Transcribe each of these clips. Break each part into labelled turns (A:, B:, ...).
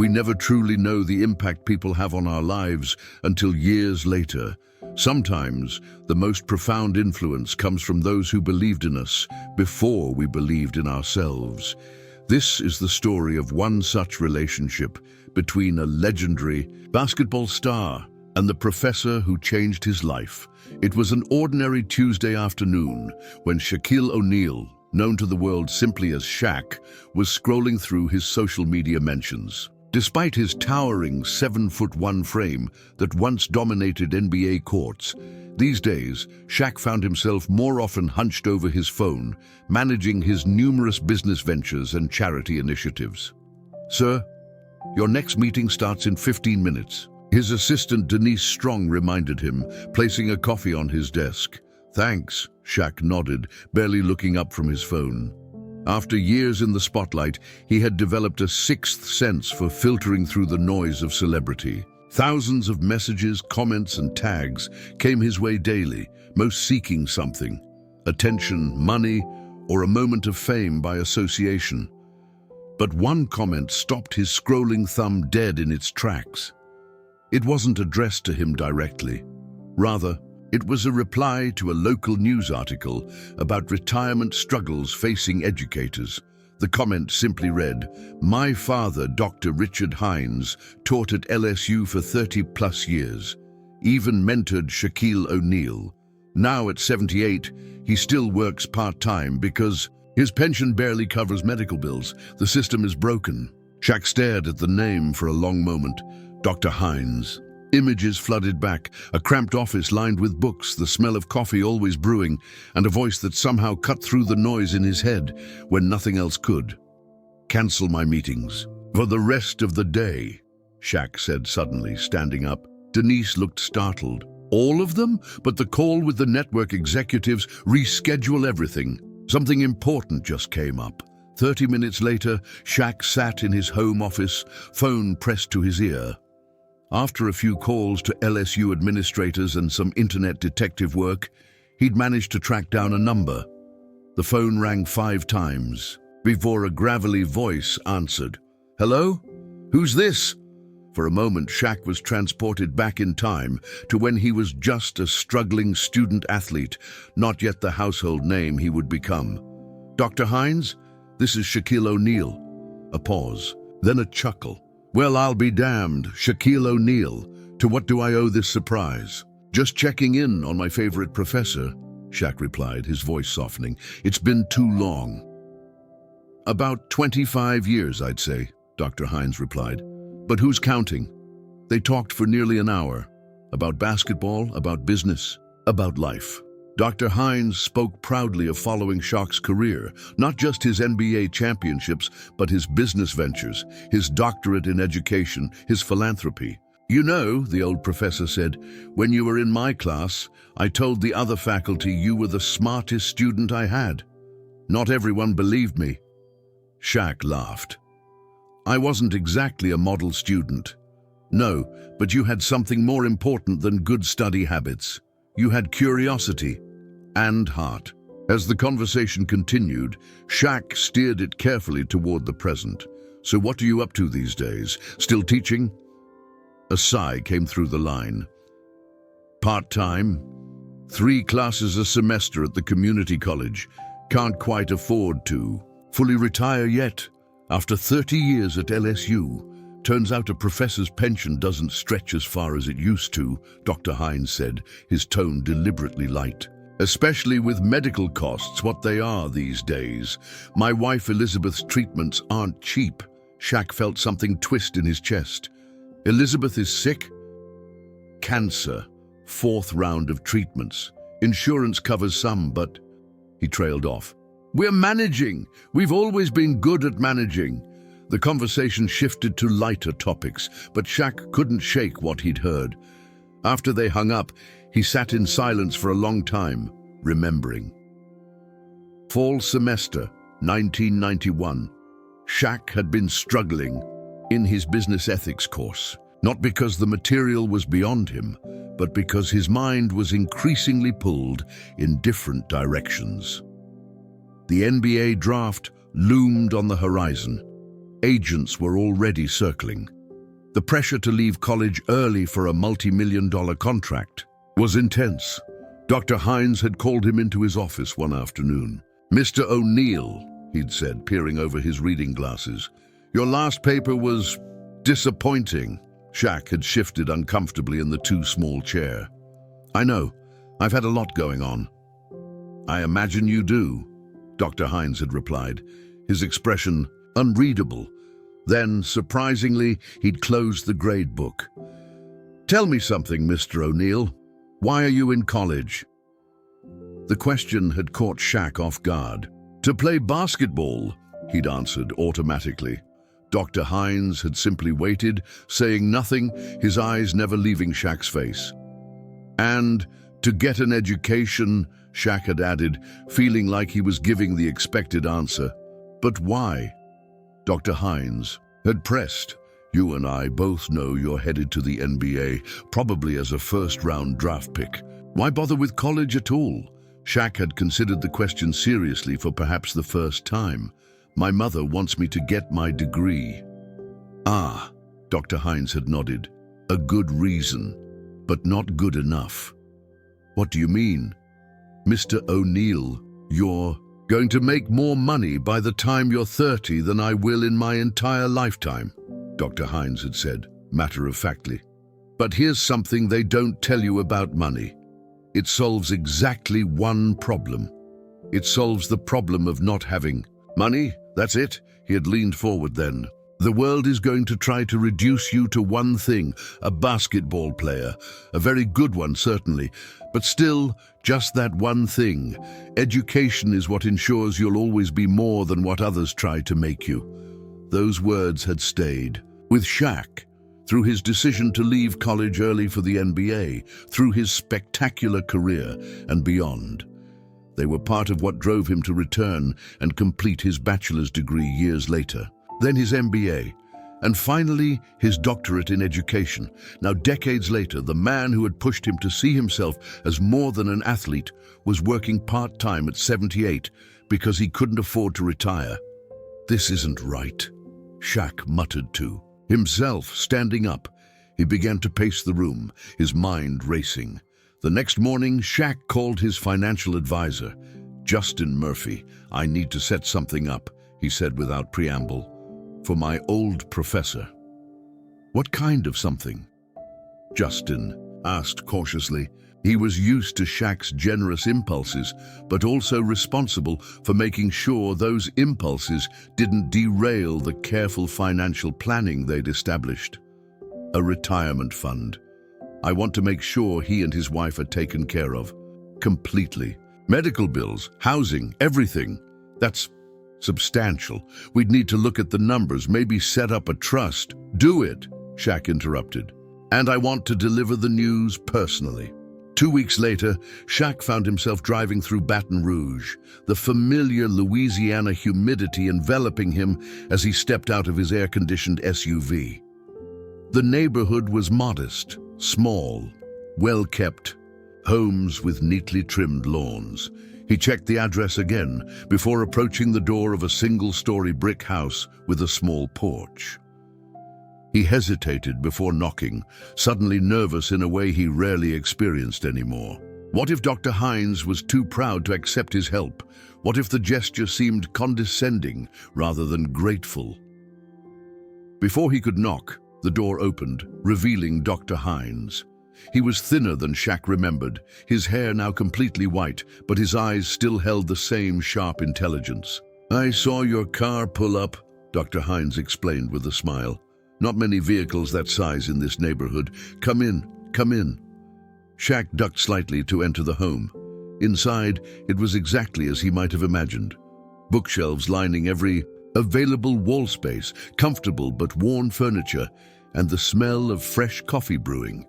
A: We never truly know the impact people have on our lives until years later. Sometimes, the most profound influence comes from those who believed in us before we believed in ourselves. This is the story of one such relationship between a legendary basketball star and the professor who changed his life. It was an ordinary Tuesday afternoon when Shaquille O'Neal, known to the world simply as Shaq, was scrolling through his social media mentions. Despite his towering 7'1" frame that once dominated NBA courts, these days, Shaq found himself more often hunched over his phone, managing his numerous business ventures and charity initiatives. "Sir, your next meeting starts in 15 minutes. His assistant Denise Strong reminded him, placing a coffee on his desk. "Thanks," Shaq nodded, barely looking up from his phone. After years in the spotlight, he had developed a sixth sense for filtering through the noise of celebrity. Thousands of messages, comments, and tags came his way daily, most seeking something: attention, money, or a moment of fame by association. But one comment stopped his scrolling thumb dead in its tracks. It wasn't addressed to him directly. Rather, it was a reply to a local news article about retirement struggles facing educators. The comment simply read, "My father, Dr. Richard Hines, taught at LSU for 30-plus years, even mentored Shaquille O'Neal. Now at 78, he still works part-time because his pension barely covers medical bills. The system is broken." Shaq stared at the name for a long moment. Dr. Hines. Images flooded back, a cramped office lined with books, the smell of coffee always brewing, and a voice that somehow cut through the noise in his head when nothing else could. "Cancel my meetings. For the rest of the day," Shaq said suddenly, standing up. Denise looked startled. "All of them? But the call with the network executives, reschedule everything. Something important just came up." 30 minutes later, Shaq sat in his home office, phone pressed to his ear. After a few calls to LSU administrators and some internet detective work, he'd managed to track down a number. The phone rang 5 times before a gravelly voice answered. "Hello? Who's this?" For a moment, Shaq was transported back in time to when he was just a struggling student athlete, not yet the household name he would become. "Dr. Hines? This is Shaquille O'Neal." A pause, then a chuckle. "Well, I'll be damned, Shaquille O'Neal. To what do I owe this surprise?" "Just checking in on my favorite professor," Shaq replied, his voice softening. "It's been too long." "About 25 years, I'd say," Dr. Hines replied. "But who's counting?" They talked for nearly an hour. About basketball, about business, about life. Dr. Hines spoke proudly of following Shaq's career, not just his NBA championships, but his business ventures, his doctorate in education, his philanthropy. "You know," the old professor said, "when you were in my class, I told the other faculty you were the smartest student I had. Not everyone believed me." Shaq laughed. "I wasn't exactly a model student. No, but you had something more important than good study habits. You had curiosity and heart." As the conversation continued, Shaq steered it carefully toward the present. "So what are you up to these days? Still teaching?" A sigh came through the line. "Part-time. 3 classes a semester at the community college. Can't quite afford to fully retire yet. After 30 years at LSU. Turns out a professor's pension doesn't stretch as far as it used to," Dr. Hines said, his tone deliberately light. "Especially with medical costs what they are these days. My wife Elizabeth's treatments aren't cheap." Shaq felt something twist in his chest. "Elizabeth is sick?" "Cancer. 4th round of treatments. Insurance covers some, but..." He trailed off. "We're managing. We've always been good at managing." The conversation shifted to lighter topics, but Shaq couldn't shake what he'd heard. After they hung up, he sat in silence for a long time, remembering. Fall semester, 1991. Shaq had been struggling in his business ethics course, not because the material was beyond him, but because his mind was increasingly pulled in different directions. The NBA draft loomed on the horizon. Agents were already circling. The pressure to leave college early for a multi-million-dollar contract was intense. Dr. Hines had called him into his office one afternoon. "Mr. O'Neill," he'd said, peering over his reading glasses, "your last paper was disappointing." Shaq had shifted uncomfortably in the too small chair. "I know. I've had a lot going on." "I imagine you do," Dr. Hines had replied, his expression unreadable. Then, surprisingly, he'd closed the grade book. "Tell me something, Mr. O'Neill. Why are you in college?" The question had caught Shaq off guard. "To play basketball," he'd answered automatically. Dr. Hines had simply waited, saying nothing, his eyes never leaving Shaq's face. "And to get an education," Shaq had added, feeling like he was giving the expected answer. "But why?" Dr. Hines had pressed. "You and I both know you're headed to the NBA, probably as a first-round draft pick. Why bother with college at all?" Shaq had considered the question seriously for perhaps the first time. "My mother wants me to get my degree." "Ah," Dr. Hines had nodded. "A good reason, but not good enough." "What do you mean?" "Mr. O'Neill, you're going to make more money by the time you're 30 than I will in my entire lifetime," Dr. Hines had said, matter-of-factly. "But here's something they don't tell you about money. It solves exactly one problem. It solves the problem of not having money. That's it." He had leaned forward then. "The world is going to try to reduce you to one thing, a basketball player. A very good one, certainly. But still, just that one thing. Education is what ensures you'll always be more than what others try to make you." Those words had stayed. With Shaq, through his decision to leave college early for the NBA, through his spectacular career and beyond. They were part of what drove him to return and complete his bachelor's degree years later. Then his MBA, and finally his doctorate in education. Now, decades later, the man who had pushed him to see himself as more than an athlete was working part-time at 78 because he couldn't afford to retire. "This isn't right," Shaq muttered to himself. Standing up, he began to pace the room, his mind racing. The next morning, Shaq called his financial advisor. "Justin Murphy, I need to set something up," he said without preamble. "For my old professor." "What kind of something?" Justin asked cautiously. He was used to Shaq's generous impulses, but also responsible for making sure those impulses didn't derail the careful financial planning they'd established. "A retirement fund. I want to make sure he and his wife are taken care of. Completely. Medical bills, housing, everything. That's substantial. We'd need to look at the numbers, maybe set up a trust." "Do it," Shaq interrupted. "And I want to deliver the news personally." 2 weeks later, Shaq found himself driving through Baton Rouge, the familiar Louisiana humidity enveloping him as he stepped out of his air-conditioned SUV. The neighborhood was modest, small, well-kept, homes with neatly trimmed lawns. He checked the address again before approaching the door of a single-story brick house with a small porch. He hesitated before knocking, suddenly nervous in a way he rarely experienced anymore. What if Dr. Hines was too proud to accept his help? What if the gesture seemed condescending rather than grateful? Before he could knock, the door opened, revealing Dr. Hines. He was thinner than Shaq remembered, his hair now completely white, but his eyes still held the same sharp intelligence. "I saw your car pull up," Dr. Hines explained with a smile. "Not many vehicles that size in this neighborhood. Come in, come in." Shaq ducked slightly to enter the home. Inside, it was exactly as he might have imagined. Bookshelves lining every available wall space, comfortable but worn furniture, and the smell of fresh coffee brewing.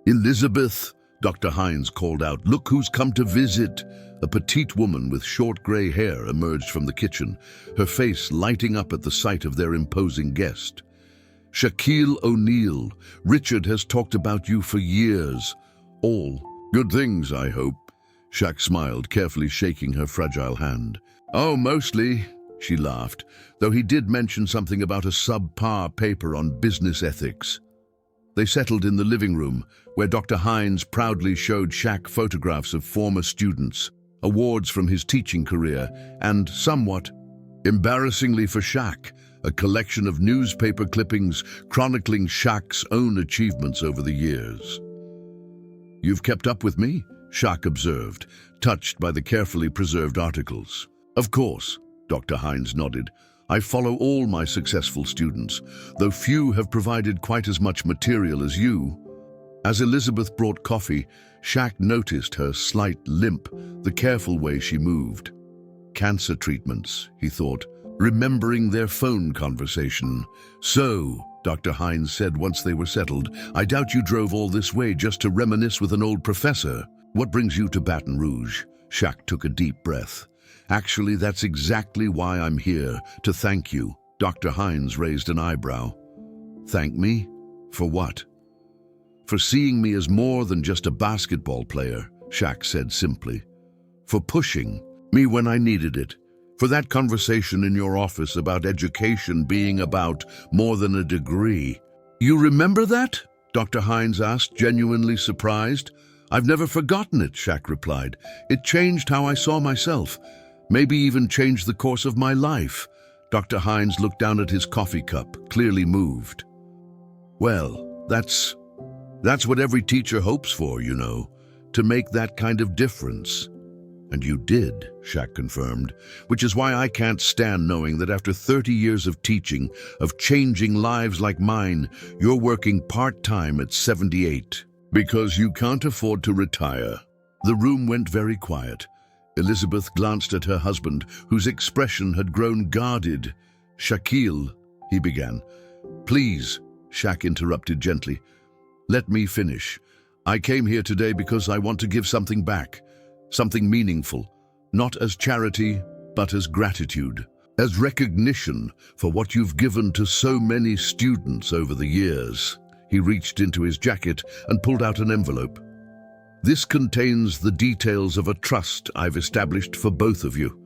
A: "Elizabeth," Dr. Hines called out, "look who's come to visit." A petite woman with short gray hair emerged from the kitchen, her face lighting up at the sight of their imposing guest. "Shaquille O'Neal, Richard has talked about you for years. All good things, I hope." Shaq smiled, carefully shaking her fragile hand. "Oh, mostly," she laughed, though he did mention something about a subpar paper on business ethics. They settled in the living room, where Dr. Hines proudly showed Shaq photographs of former students, awards from his teaching career, and, somewhat embarrassingly for Shaq, a collection of newspaper clippings chronicling Shaq's own achievements over the years. "You've kept up with me," Shaq observed, touched by the carefully preserved articles. "Of course," Dr. Hines nodded. "I follow all my successful students, though few have provided quite as much material as you." As Elizabeth brought coffee, Shaq noticed her slight limp, the careful way she moved. Cancer treatments, he thought, remembering their phone conversation. "So," Dr. Hines said once they were settled, "I doubt you drove all this way just to reminisce with an old professor. What brings you to Baton Rouge?" Shaq took a deep breath. "Actually, that's exactly why I'm here, to thank you." Dr. Hines raised an eyebrow. "Thank me? For what?" "For seeing me as more than just a basketball player," Shaq said simply. "For pushing me when I needed it. For that conversation in your office about education being about more than a degree." "You remember that?" Dr. Hines asked, genuinely surprised. "I've never forgotten it," Shaq replied. "It changed how I saw myself. Maybe even changed the course of my life." Dr. Hines looked down at his coffee cup, clearly moved. "Well, that's what every teacher hopes for, you know, to make that kind of difference." "And you did," Shaq confirmed, "which is why I can't stand knowing that after 30 years of teaching, of changing lives like mine, you're working part-time at 78. Because you can't afford to retire." The room went very quiet. Elizabeth glanced at her husband, whose expression had grown guarded. "Shaquille," he began. "Please," Shaq interrupted gently. "Let me finish. I came here today because I want to give something back. Something meaningful, not as charity, but as gratitude, as recognition for what you've given to so many students over the years." He reached into his jacket and pulled out an envelope. "This contains the details of a trust I've established for both of you.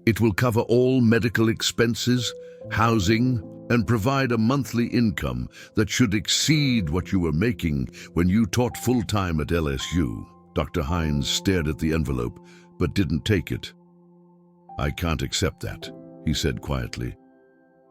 A: It will cover all medical expenses, housing, and provide a monthly income that should exceed what you were making when you taught full-time at LSU." Dr. Hines stared at the envelope, but didn't take it. "I can't accept that," he said quietly.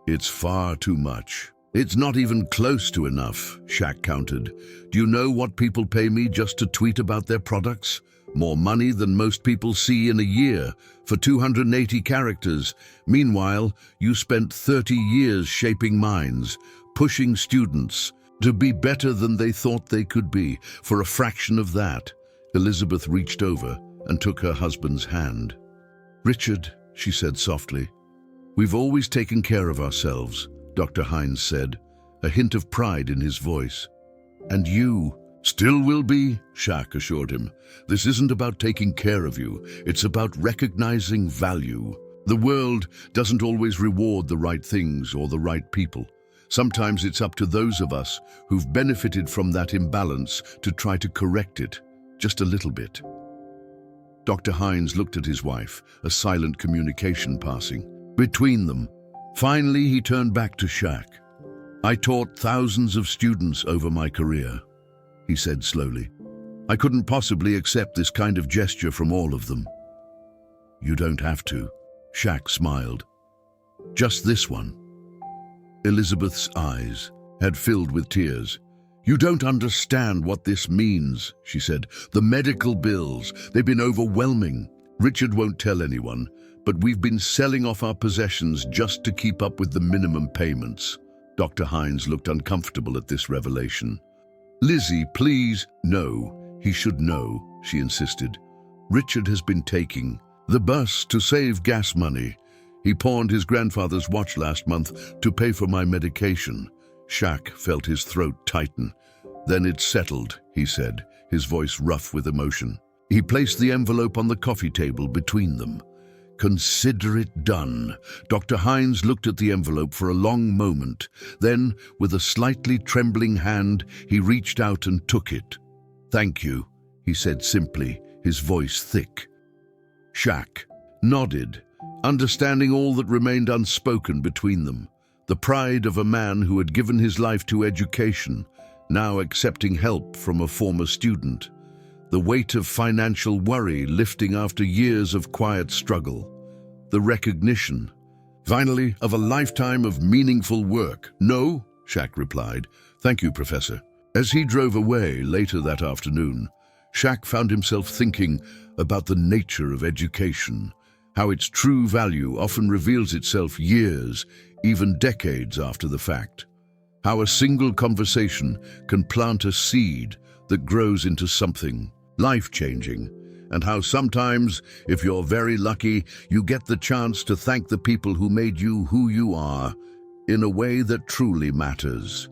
A: "It's far too much." "It's not even close to enough," Shaq countered. "Do you know what people pay me just to tweet about their products? More money than most people see in a year, for 280 characters. Meanwhile, you spent 30 years shaping minds, pushing students to be better than they thought they could be. For a fraction of that." Elizabeth reached over and took her husband's hand. "Richard," she said softly, "we've always taken care of ourselves," Dr. Hines said, a hint of pride in his voice. "And you still will be," Shaq assured him. "This isn't about taking care of you, it's about recognizing value. The world doesn't always reward the right things or the right people. Sometimes it's up to those of us who've benefited from that imbalance to try to correct it, just a little bit." Dr. Hines looked at his wife, a silent communication passing between them. Finally, he turned back to Shaq. "I taught thousands of students over my career," he said slowly. "I couldn't possibly accept this kind of gesture from all of them." "You don't have to," Shaq smiled. "Just this one." Elizabeth's eyes had filled with tears. "You don't understand what this means," she said. "The medical bills, they've been overwhelming. Richard won't tell anyone, but we've been selling off our possessions just to keep up with the minimum payments." Dr. Hines looked uncomfortable at this revelation. "Lizzie, please." "No, he should know," she insisted. "Richard has been taking the bus to save gas money. He pawned his grandfather's watch last month to pay for my medication." Shaq felt his throat tighten. "Then it's settled," he said, his voice rough with emotion. He placed the envelope on the coffee table between them. "Consider it done." Dr. Hines looked at the envelope for a long moment. Then, with a slightly trembling hand, he reached out and took it. "Thank you," he said simply, his voice thick. Shaq nodded, understanding all that remained unspoken between them. The pride of a man who had given his life to education, now accepting help from a former student. The weight of financial worry lifting after years of quiet struggle. The recognition, finally, of a lifetime of meaningful work. "No," Shaq replied. "Thank you, Professor." As he drove away later that afternoon, Shaq found himself thinking about the nature of education, how its true value often reveals itself years, even decades after the fact. How a single conversation can plant a seed that grows into something life-changing, and how sometimes, if you're very lucky, you get the chance to thank the people who made you who you are in a way that truly matters.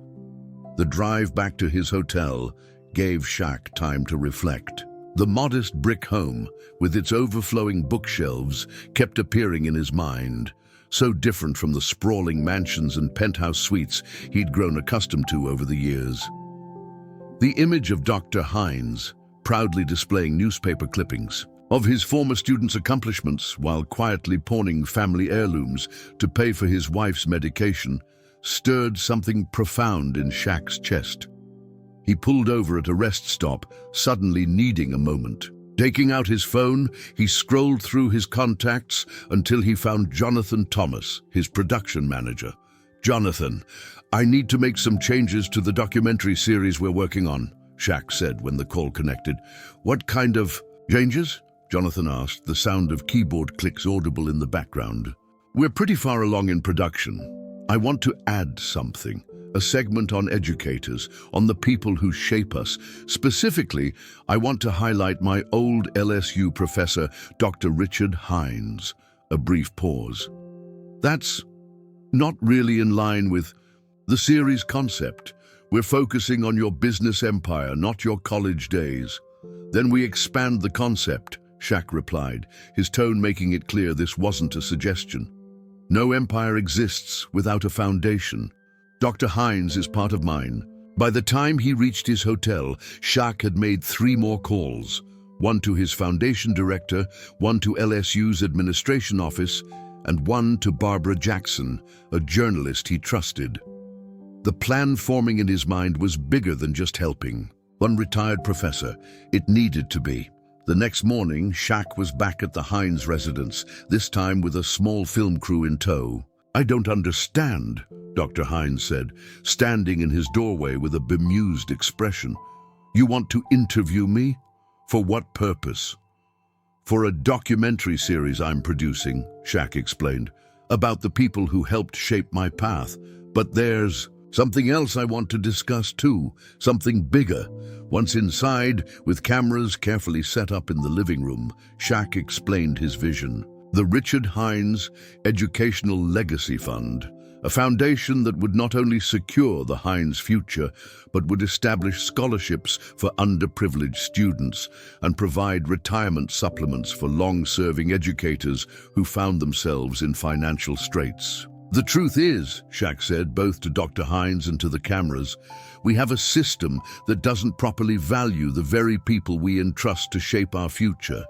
A: The drive back to his hotel gave Shaq time to reflect. The modest brick home, with its overflowing bookshelves, kept appearing in his mind, so different from the sprawling mansions and penthouse suites he'd grown accustomed to over the years. The image of Dr. Hines, proudly displaying newspaper clippings of his former students' accomplishments while quietly pawning family heirlooms to pay for his wife's medication, stirred something profound in Shaq's chest. He pulled over at a rest stop, suddenly needing a moment. Taking out his phone, he scrolled through his contacts until he found Jonathan Thomas, his production manager. "Jonathan, I need to make some changes to the documentary series we're working on," Shaq said when the call connected. "What kind of changes?" Jonathan asked, the sound of keyboard clicks audible in the background. "We're pretty far along in production. I want to add something. A segment on educators, on the people who shape us. Specifically, I want to highlight my old LSU professor, Dr. Richard Hines." A brief pause. "That's not really in line with the series concept. We're focusing on your business empire, not your college days." "Then we expand the concept," Shaq replied, his tone making it clear this wasn't a suggestion. "No empire exists without a foundation. Dr. Hines is part of mine." By the time he reached his hotel, Shaq had made 3 more calls, one to his foundation director, one to LSU's administration office, and one to Barbara Jackson, a journalist he trusted. The plan forming in his mind was bigger than just helping one retired professor. It needed to be. The next morning, Shaq was back at the Hines residence, this time with a small film crew in tow. "I don't understand," Dr. Hines said, standing in his doorway with a bemused expression. "You want to interview me? For what purpose?" "For a documentary series I'm producing," Shaq explained, "about the people who helped shape my path. But there's something else I want to discuss too, something bigger." Once inside, with cameras carefully set up in the living room, Shaq explained his vision. The Richard Hines Educational Legacy Fund, a foundation that would not only secure the Hines future, but would establish scholarships for underprivileged students and provide retirement supplements for long-serving educators who found themselves in financial straits. "The truth is," Shaq said, both to Dr. Hines and to the cameras, "we have a system that doesn't properly value the very people we entrust to shape our future.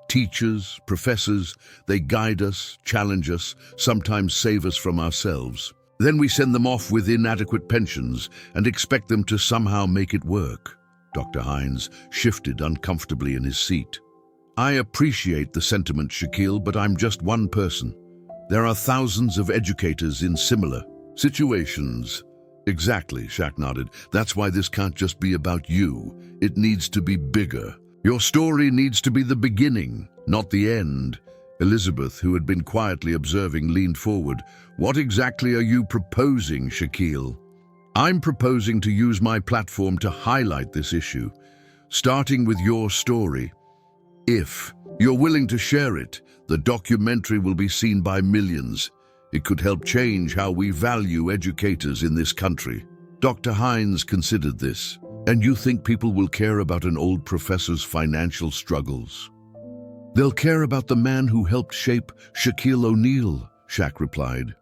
A: Teachers, professors, they guide us, challenge us, sometimes save us from ourselves. Then we send them off with inadequate pensions and expect them to somehow make it work." Dr. Hines shifted uncomfortably in his seat. "I appreciate the sentiment, Shaquille, but I'm just one person. There are thousands of educators in similar situations." "Exactly," Shaq nodded. "That's why this can't just be about you. It needs to be bigger. Your story needs to be the beginning, not the end." Elizabeth, who had been quietly observing, leaned forward. "What exactly are you proposing, Shaquille?" "I'm proposing to use my platform to highlight this issue, starting with your story. If you're willing to share it, the documentary will be seen by millions. It could help change how we value educators in this country." Dr. Hines considered this. "And you think people will care about an old professor's financial struggles?" "They'll care about the man who helped shape Shaquille O'Neal," Shaq replied.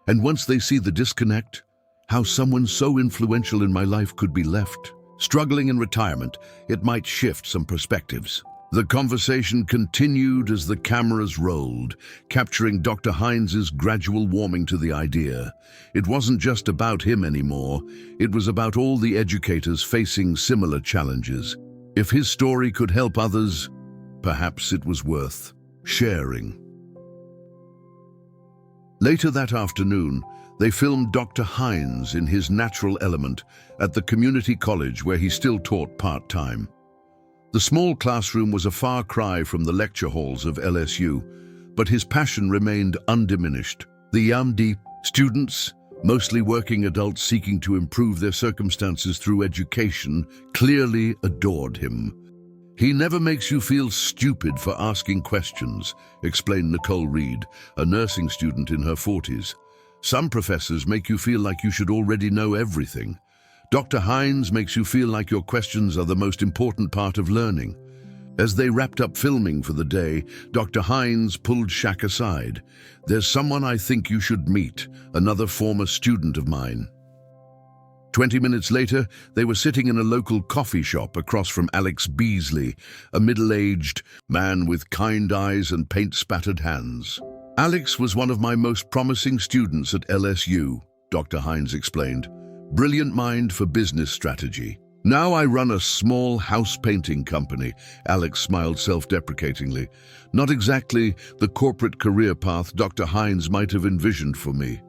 A: "And once they see the disconnect, how someone so influential in my life could be left struggling in retirement, it might shift some perspectives." The conversation continued as the cameras rolled, capturing Dr. Hines's gradual warming to the idea. It wasn't just about him anymore, it was about all the educators facing similar challenges. If his story could help others, perhaps it was worth sharing. Later that afternoon, they filmed Dr. Hines in his natural element at the community college where he still taught part-time. The small classroom was a far cry from the lecture halls of LSU, but his passion remained undiminished. The young students, mostly working adults seeking to improve their circumstances through education, clearly adored him. "He never makes you feel stupid for asking questions," explained Nicole Reed, a nursing student in her 40s. "Some professors make you feel like you should already know everything. Dr. Hines makes you feel like your questions are the most important part of learning." As they wrapped up filming for the day, Dr. Hines pulled Shaq aside. "There's someone I think you should meet, another former student of mine." 20 minutes later, they were sitting in a local coffee shop across from Alex Beasley, a middle-aged man with kind eyes and paint-spattered hands. "Alex was one of my most promising students at LSU," Dr. Hines explained. "Brilliant mind for business strategy. Now I run a small house painting company." Alex smiled self-deprecatingly. "Not exactly the corporate career path Dr. Hines might have envisioned for me."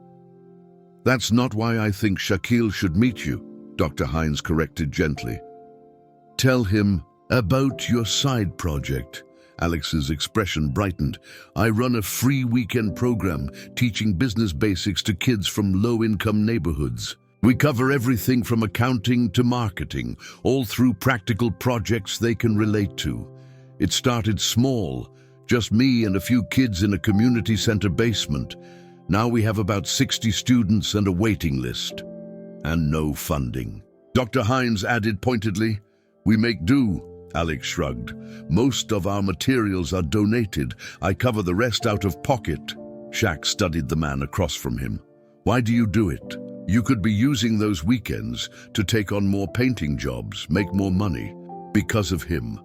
A: "That's not why I think Shaquille should meet you," Dr. Hines corrected gently. "Tell him about your side project." Alex's expression brightened. "I run a free weekend program teaching business basics to kids from low-income neighborhoods. We cover everything from accounting to marketing, all through practical projects they can relate to. It started small, just me and a few kids in a community center basement. Now we have about 60 students and a waiting list. And no funding." Dr. Hines added pointedly. "We make do," Alex shrugged. "Most of our materials are donated. I cover the rest out of pocket." Shaq studied the man across from him. "Why do you do it? You could be using those weekends to take on more painting jobs, make more money." "Because of him."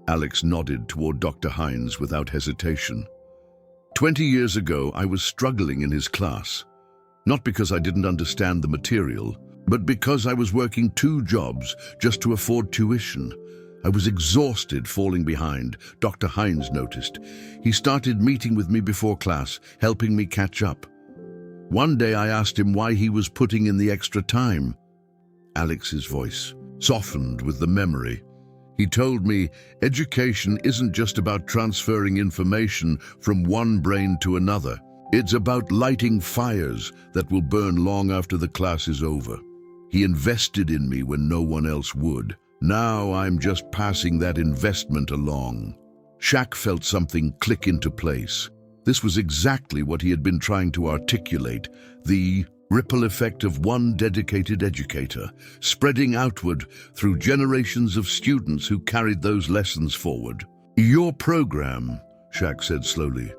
A: Alex nodded toward Dr. Hines without hesitation. 20 years ago, I was struggling in his class. Not because I didn't understand the material, but because I was working 2 jobs just to afford tuition. I was exhausted falling behind, Dr. Hines noticed. He started meeting with me before class, helping me catch up. One day I asked him why he was putting in the extra time. Alex's voice softened with the memory. He told me, "Education isn't just about transferring information from one brain to another. It's about lighting fires that will burn long after the class is over." He invested in me when no one else would. Now I'm just passing that investment along. Shaq felt something click into place. This was exactly what he had been trying to articulate, the ripple effect of one dedicated educator, spreading outward through generations of students who carried those lessons forward. "Your program," Shaq said slowly,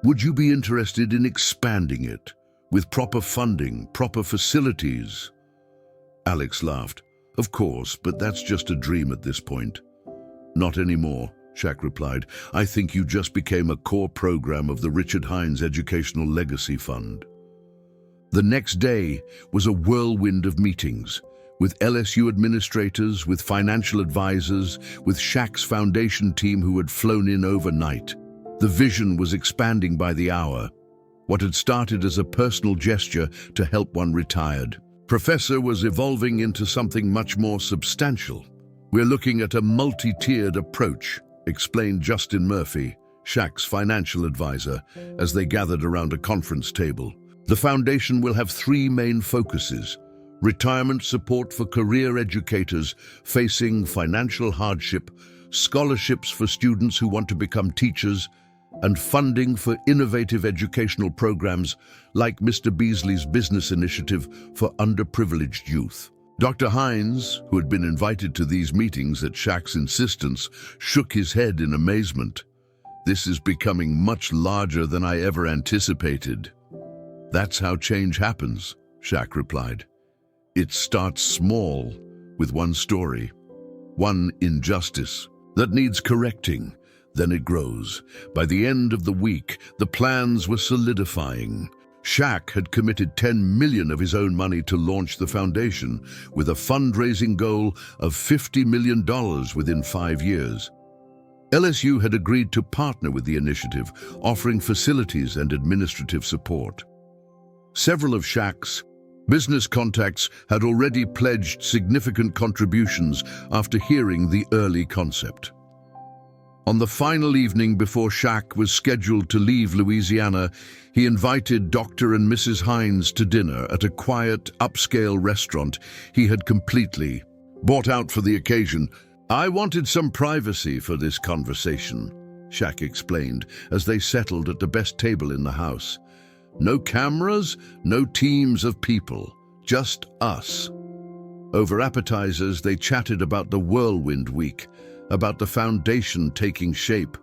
A: "would you be interested in expanding it, with proper funding, proper facilities?" Alex laughed. "Of course, but that's just a dream at this point." "Not anymore," Shaq replied. "I think you just became a core program of the Richard Hines Educational Legacy Fund." The next day was a whirlwind of meetings, with LSU administrators, with financial advisors, with Shaq's foundation team who had flown in overnight. The vision was expanding by the hour. What had started as a personal gesture to help one retired professor was evolving into something much more substantial. "We're looking at a multi-tiered approach," explained Justin Murphy, Shaq's financial advisor, as they gathered around a conference table. "The foundation will have 3 main focuses: retirement support for career educators facing financial hardship, scholarships for students who want to become teachers, and funding for innovative educational programs like Mr. Beasley's business initiative for underprivileged youth." Dr. Hines, who had been invited to these meetings at Shaq's insistence, shook his head in amazement. "This is becoming much larger than I ever anticipated." "That's how change happens," Shaq replied. "It starts small, with one story, one injustice that needs correcting, Then it grows. By the end of the week, the plans were solidifying. Shaq had committed $10 million of his own money to launch the foundation, with a fundraising goal of $50 million within 5 years. LSU had agreed to partner with the initiative, offering facilities and administrative support. Several of Shaq's business contacts had already pledged significant contributions after hearing the early concept. On the final evening before Shaq was scheduled to leave Louisiana, he invited Dr. and Mrs. Hines to dinner at a quiet, upscale restaurant he had completely bought out for the occasion. "I wanted some privacy for this conversation," Shaq explained as they settled at the best table in the house. "No cameras, no teams of people, just us." Over appetizers, they chatted about the whirlwind week, about the foundation taking shape,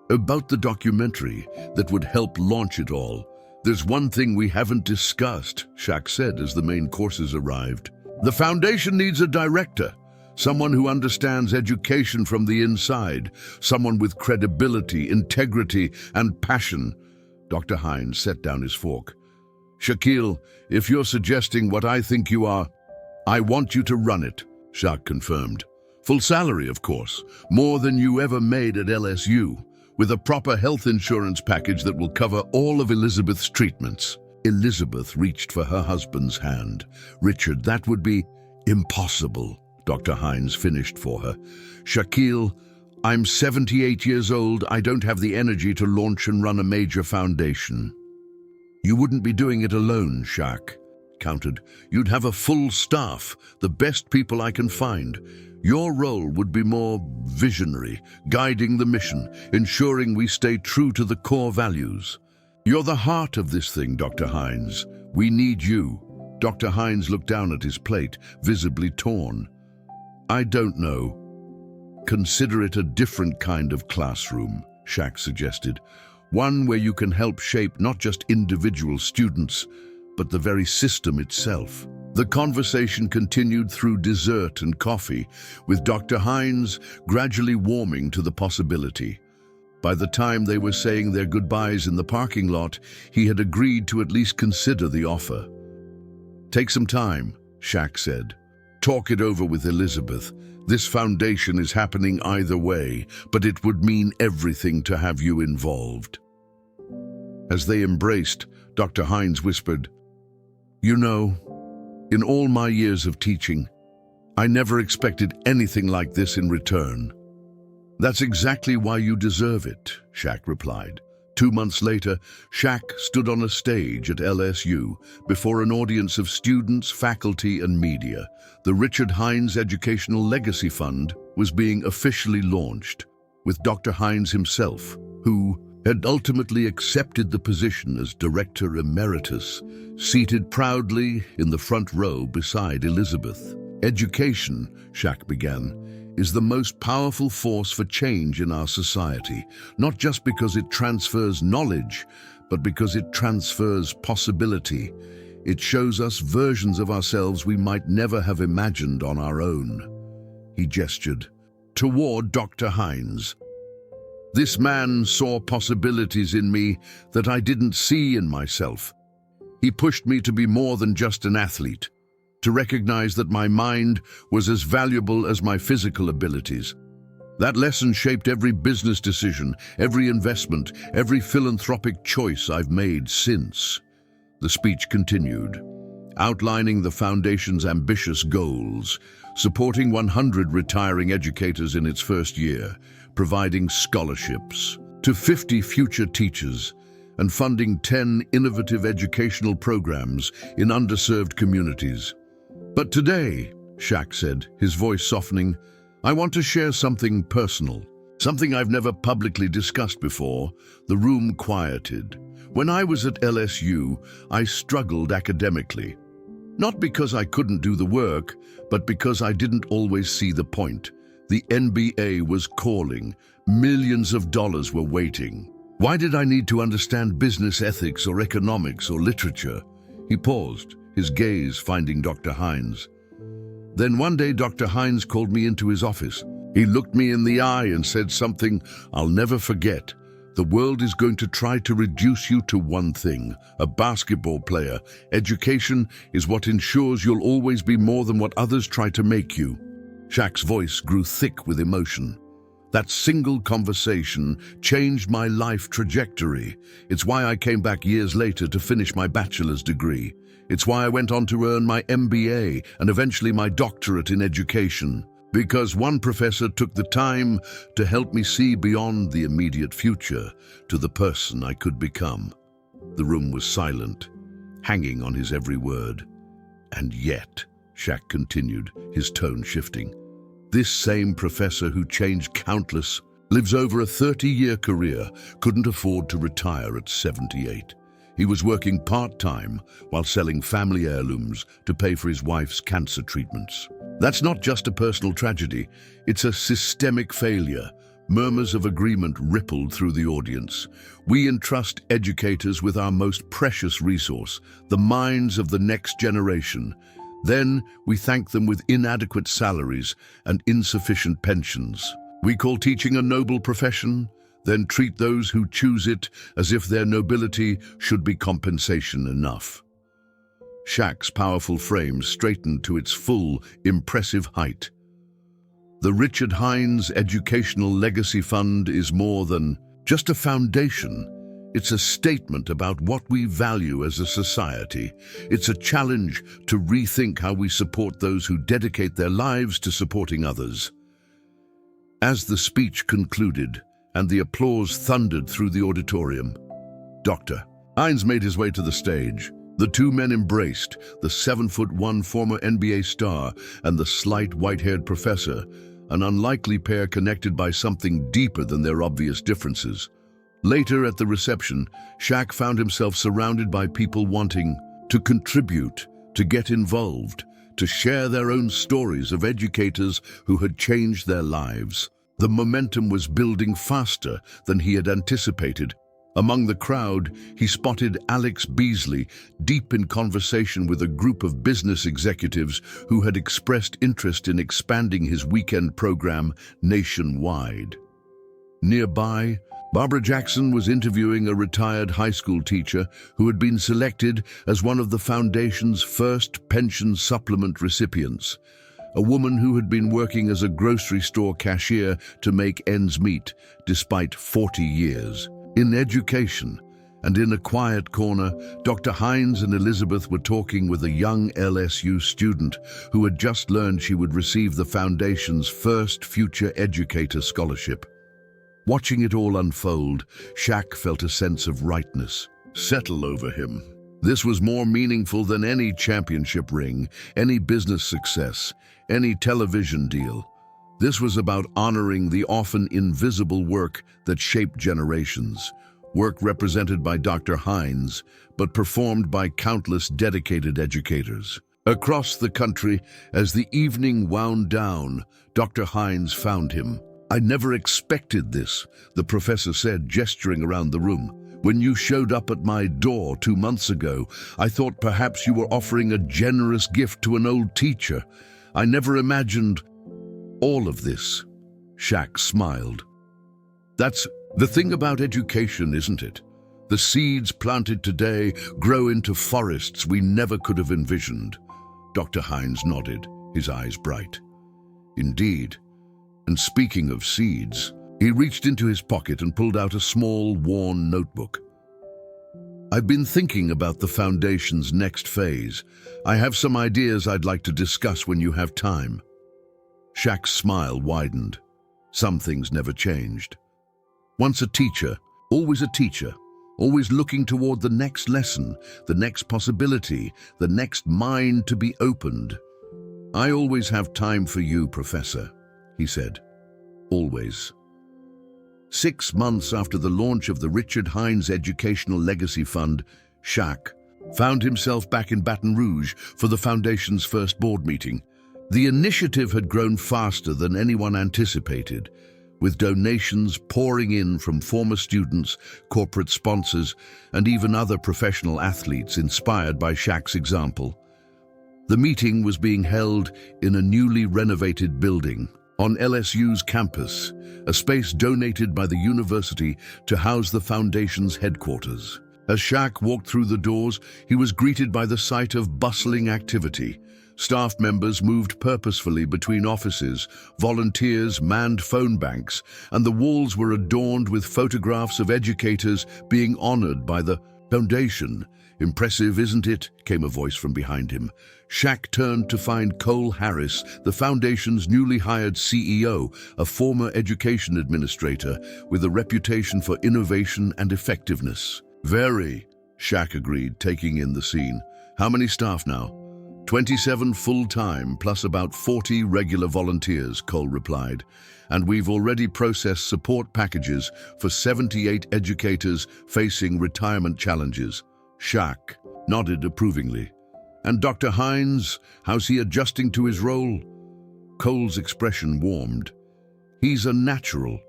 A: about the documentary that would help launch it all. "There's one thing we haven't discussed," Shaq said as the main courses arrived. "The foundation needs a director, someone who understands education from the inside, someone with credibility, integrity, and passion." Dr. Hines set down his fork. "Shaquille, if you're suggesting what I think you are, I want you to run it," Shaq confirmed. "Full salary, of course, more than you ever made at LSU, with a proper health insurance package that will cover all of Elizabeth's treatments." Elizabeth reached for her husband's hand. "Richard, that would be impossible," Dr. Hines finished for her. "Shaquille, I'm 78 years old. I don't have the energy to launch and run a major foundation." "You wouldn't be doing it alone," Shaq countered. "You'd have a full staff, the best people I can find. Your role would be more visionary, guiding the mission, ensuring we stay true to the core values. You're the heart of this thing, Dr. Hines. We need you." Dr. Hines looked down at his plate, visibly torn. "I don't know. Consider it a different kind of classroom," Shaq suggested. "One where you can help shape not just individual students, but the very system itself." The conversation continued through dessert and coffee, with Dr. Hines gradually warming to the possibility. By the time they were saying their goodbyes in the parking lot, he had agreed to at least consider the offer. "Take some time," Shaq said. "Talk it over with Elizabeth. This foundation is happening either way, but it would mean everything to have you involved." As they embraced, Dr. Hines whispered, "You know, in all my years of teaching, I never expected anything like this in return." "That's exactly why you deserve it," Shaq replied. 2 months later, Shaq stood on a stage at LSU before an audience of students, faculty, and media. The Richard Hines Educational Legacy Fund was being officially launched, with Dr. Hines himself, who had ultimately accepted the position as Director Emeritus, seated proudly in the front row beside Elizabeth. "Education," Shaq began, "is the most powerful force for change in our society, not just because it transfers knowledge, but because it transfers possibility. It shows us versions of ourselves we might never have imagined on our own." He gestured toward Dr. Hines. "This man saw possibilities in me that I didn't see in myself. He pushed me to be more than just an athlete, to recognize that my mind was as valuable as my physical abilities. That lesson shaped every business decision, every investment, every philanthropic choice I've made since." The speech continued, outlining the foundation's ambitious goals, supporting 100 retiring educators in its first year, providing scholarships to 50 future teachers, and funding 10 innovative educational programs in underserved communities. "But today," Shaq said, his voice softening, "I want to share something personal, something I've never publicly discussed before." The room quieted. "When I was at LSU, I struggled academically. Not because I couldn't do the work, but because I didn't always see the point. The NBA was calling. Millions of dollars were waiting. Why did I need to understand business ethics or economics or literature?" He paused, his gaze finding Dr. Hines. "Then one day Dr. Hines called me into his office. He looked me in the eye and said something I'll never forget. The world is going to try to reduce you to one thing, a basketball player. Education is what ensures you'll always be more than what others try to make you. Shaq's voice grew thick with emotion. That single conversation changed my life trajectory. It's why I came back years later to finish my bachelor's degree. It's why I went on to earn my MBA and eventually my doctorate in education. Because one professor took the time to help me see beyond the immediate future to the person I could become. The room was silent, hanging on his every word. And yet, Shaq continued, his tone shifting, this same professor who changed countless lives over a 30-year career, couldn't afford to retire at 78. He was working part-time while selling family heirlooms to pay for his wife's cancer treatments. That's not just a personal tragedy, it's a systemic failure. Murmurs of agreement rippled through the audience. We entrust educators with our most precious resource, the minds of the next generation. Then we thank them with inadequate salaries and insufficient pensions. We call teaching a noble profession, then treat those who choose it as if their nobility should be compensation enough. Shaq's powerful frame straightened to its full, impressive height. The Richard Hines Educational Legacy Fund is more than just a foundation. It's a statement about what we value as a society. It's a challenge to rethink how we support those who dedicate their lives to supporting others. As the speech concluded and the applause thundered through the auditorium, Dr. Hines made his way to the stage. The two men embraced, the 7'1" former NBA star and the slight white-haired professor, an unlikely pair connected by something deeper than their obvious differences. Later at the reception, Shaq found himself surrounded by people wanting to contribute, to get involved, to share their own stories of educators who had changed their lives. The momentum was building faster than he had anticipated. Among the crowd, he spotted Alex Beasley, deep in conversation with a group of business executives who had expressed interest in expanding his weekend program nationwide. Nearby, Barbara Jackson was interviewing a retired high school teacher who had been selected as one of the foundation's first pension supplement recipients, a woman who had been working as a grocery store cashier to make ends meet despite 40 years. In education, and in a quiet corner, Dr. Hines and Elizabeth were talking with a young LSU student who had just learned she would receive the Foundation's first Future Educator Scholarship. Watching it all unfold, Shaq felt a sense of rightness settle over him. This was more meaningful than any championship ring, any business success, any television deal. This was about honoring the often invisible work that shaped generations, work represented by Dr. Hines, but performed by countless dedicated educators. Across the country, as the evening wound down, Dr. Hines found him. "I never expected this," the professor said, gesturing around the room. "When you showed up at my door 2 months ago, I thought perhaps you were offering a generous gift to an old teacher. I never imagined all of this." Shaq smiled. "That's the thing about education, isn't it? The seeds planted today grow into forests we never could have envisioned." Dr. Hines nodded, his eyes bright. "Indeed. And speaking of seeds," he reached into his pocket and pulled out a small, worn notebook. "I've been thinking about the Foundation's next phase. I have some ideas I'd like to discuss when you have time." Shaq's smile widened. Some things never changed. Once a teacher, always looking toward the next lesson, the next possibility, the next mind to be opened. "I always have time for you, Professor," he said. "Always." 6 months after the launch of the Richard Hines Educational Legacy Fund, Shaq found himself back in Baton Rouge for the Foundation's first board meeting. The initiative had grown faster than anyone anticipated, with donations pouring in from former students, corporate sponsors, and even other professional athletes inspired by Shaq's example. The meeting was being held in a newly renovated building. on LSU's campus, a space donated by the university to house the foundation's headquarters. As Shaq walked through the doors, he was greeted by the sight of bustling activity. Staff members moved purposefully between offices, volunteers manned phone banks, and the walls were adorned with photographs of educators being honored by the foundation. "Impressive, isn't it?" came a voice from behind him. Shaq turned to find Cole Harris, the foundation's newly hired CEO, a former education administrator with a reputation for innovation and effectiveness. "Very," Shaq agreed, taking in the scene. "How many staff now?" 27 full-time, plus about 40 regular volunteers," Cole replied. "And we've already processed support packages for 78 educators facing retirement challenges." Shaq nodded approvingly. "And Dr. Hines, how's he adjusting to his role?" Cole's expression warmed. "He's a natural.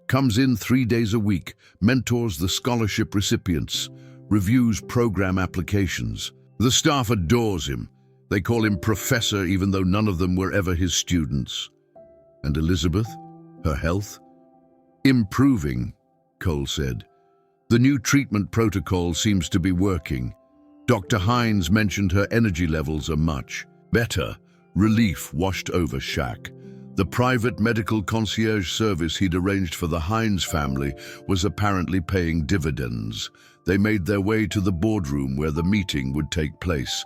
A: Comes in 3 days a week, mentors the scholarship recipients, reviews program applications. The staff adores him. They call him Professor even though none of them were ever his students." "And Elizabeth? Her health?" "Improving," Cole said. "The new treatment protocol seems to be working. Dr. Hines mentioned her energy levels are much better." Relief washed over Shaq. The private medical concierge service he'd arranged for the Hines family was apparently paying dividends. They made their way to the boardroom where the meeting would take place.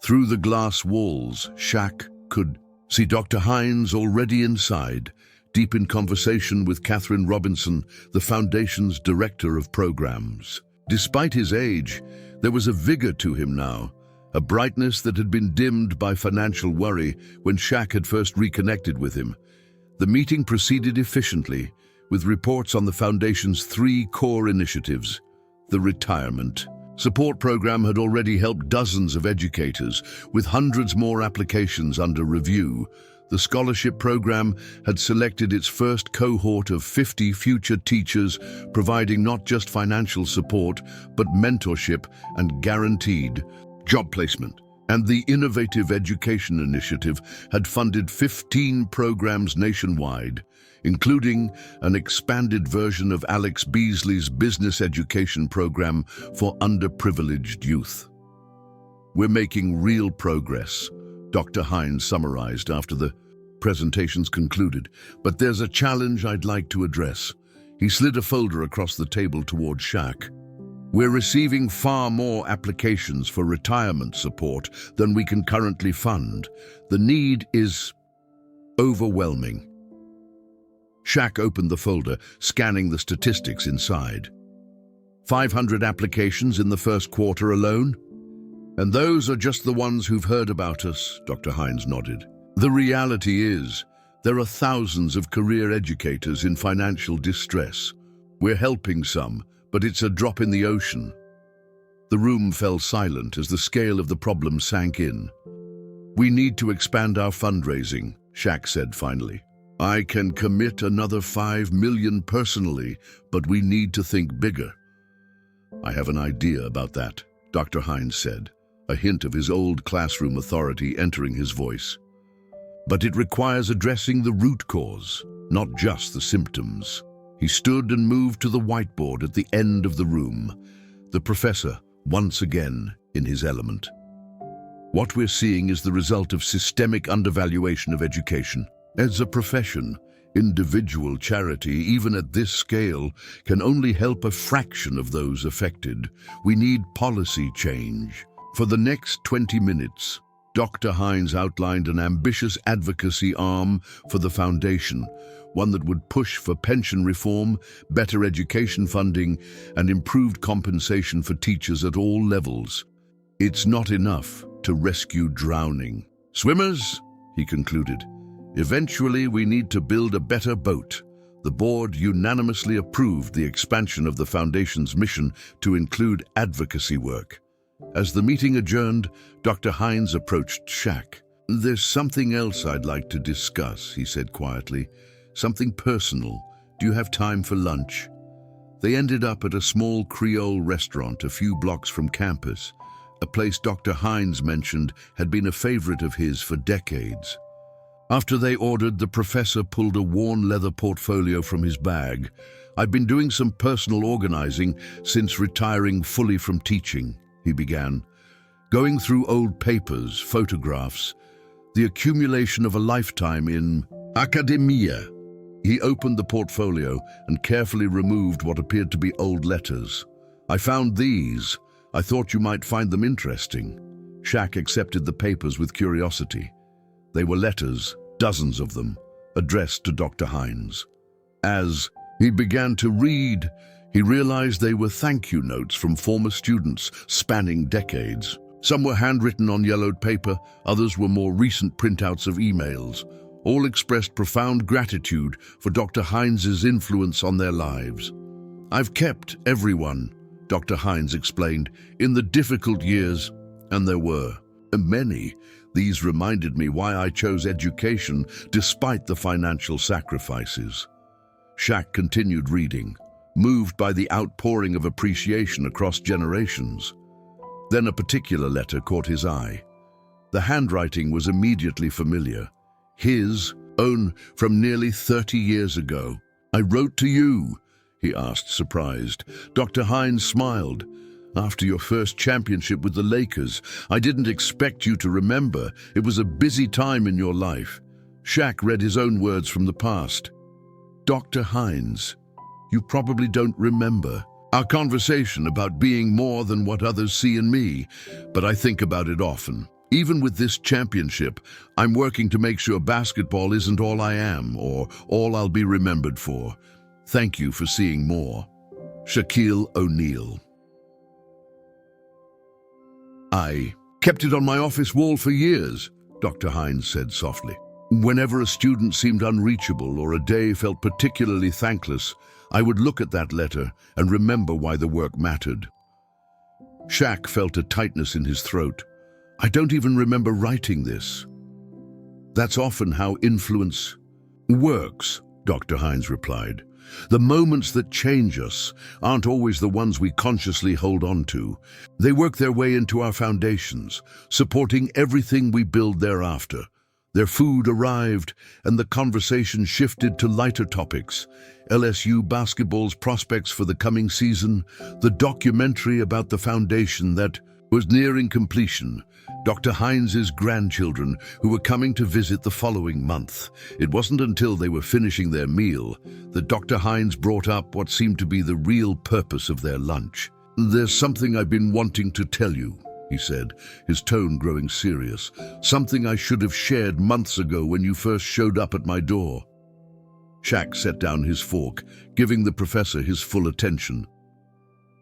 A: Through the glass walls, Shaq could see Dr. Hines already inside, deep in conversation with Catherine Robinson, the Foundation's Director of Programs. Despite his age, there was a vigor to him now, a brightness that had been dimmed by financial worry when Shaq had first reconnected with him. The meeting proceeded efficiently, with reports on the Foundation's 3 core initiatives. The retirement support program had already helped dozens of educators, with hundreds more applications under review. The scholarship program had selected its first cohort of 50 future teachers, providing not just financial support, but mentorship and guaranteed job placement. And the Innovative Education Initiative had funded 15 programs nationwide, including an expanded version of Alex Beasley's business education program for underprivileged youth. "We're making real progress," Dr. Hines summarized after the presentations concluded. "But there's a challenge I'd like to address." He slid a folder across the table toward Shaq. "We're receiving far more applications for retirement support than we can currently fund. The need is overwhelming." Shaq opened the folder, scanning the statistics inside. 500 applications in the first quarter alone? "And those are just the ones who've heard about us," Dr. Hines nodded. "The reality is, there are thousands of career educators in financial distress. We're helping some, but it's a drop in the ocean." The room fell silent as the scale of the problem sank in. "We need to expand our fundraising," Shaq said finally. "I can commit another 5 million personally, but we need to think bigger." "I have an idea about that," Dr. Hines said, a hint of his old classroom authority entering his voice. "But it requires addressing the root cause, not just the symptoms." He stood and moved to the whiteboard at the end of the room, the professor once again in his element. "What we're seeing is the result of systemic undervaluation of education. As a profession, individual charity, even at this scale, can only help a fraction of those affected. We need policy change." For the next 20 minutes, Dr. Hines outlined an ambitious advocacy arm for the foundation, one that would push for pension reform, better education funding, and improved compensation for teachers at all levels. "It's not enough to rescue drowning swimmers," he concluded. "Eventually, we need to build a better boat." The board unanimously approved the expansion of the Foundation's mission to include advocacy work. As the meeting adjourned, Dr. Hines approached Shaq. "There's something else I'd like to discuss," he said quietly. "Something personal. Do you have time for lunch?" They ended up at a small Creole restaurant a few blocks from campus, a place Dr. Hines mentioned had been a favorite of his for decades. After they ordered, the professor pulled a worn leather portfolio from his bag. "I've been doing some personal organizing since retiring fully from teaching," he began. "Going through old papers, photographs, the accumulation of a lifetime in academia." He opened the portfolio and carefully removed what appeared to be old letters. "I found these. I thought you might find them interesting." Shaq accepted the papers with curiosity. They were letters, dozens of them, addressed to Dr. Hines. As he began to read, he realized they were thank you notes from former students spanning decades. Some were handwritten on yellowed paper, others were more recent printouts of emails. All expressed profound gratitude for Dr. Hines's influence on their lives. "I've kept everyone," Dr. Hines explained, "in the difficult years," and there were many. "These reminded me why I chose education despite the financial sacrifices." Shaq continued reading, moved by the outpouring of appreciation across generations. Then a particular letter caught his eye. The handwriting was immediately familiar. His own from nearly 30 years ago. "I wrote to you," he asked, surprised. Dr. Hines smiled. "After your first championship with the Lakers, I didn't expect you to remember. It was a busy time in your life." Shaq read his own words from the past. "Dr. Hines, you probably don't remember our conversation about being more than what others see in me, but I think about it often. Even with this championship, I'm working to make sure basketball isn't all I am or all I'll be remembered for. Thank you for seeing more. Shaquille O'Neal." "I kept it on my office wall for years," Dr. Hines said softly. "Whenever a student seemed unreachable or a day felt particularly thankless, I would look at that letter and remember why the work mattered." Shaq felt a tightness in his throat. "I don't even remember writing this." "That's often how influence works," Dr. Hines replied. "The moments that change us aren't always the ones we consciously hold on to. They work their way into our foundations, supporting everything we build thereafter." Their food arrived, and the conversation shifted to lighter topics. LSU basketball's prospects for the coming season, the documentary about the foundation that was nearing completion, Dr. Hines's grandchildren who were coming to visit the following month. It wasn't until they were finishing their meal that Dr. Hines brought up what seemed to be the real purpose of their lunch. "There's something I've been wanting to tell you," he said, his tone growing serious. "Something I should have shared months ago when you first showed up at my door." Shaq set down his fork, giving the professor his full attention.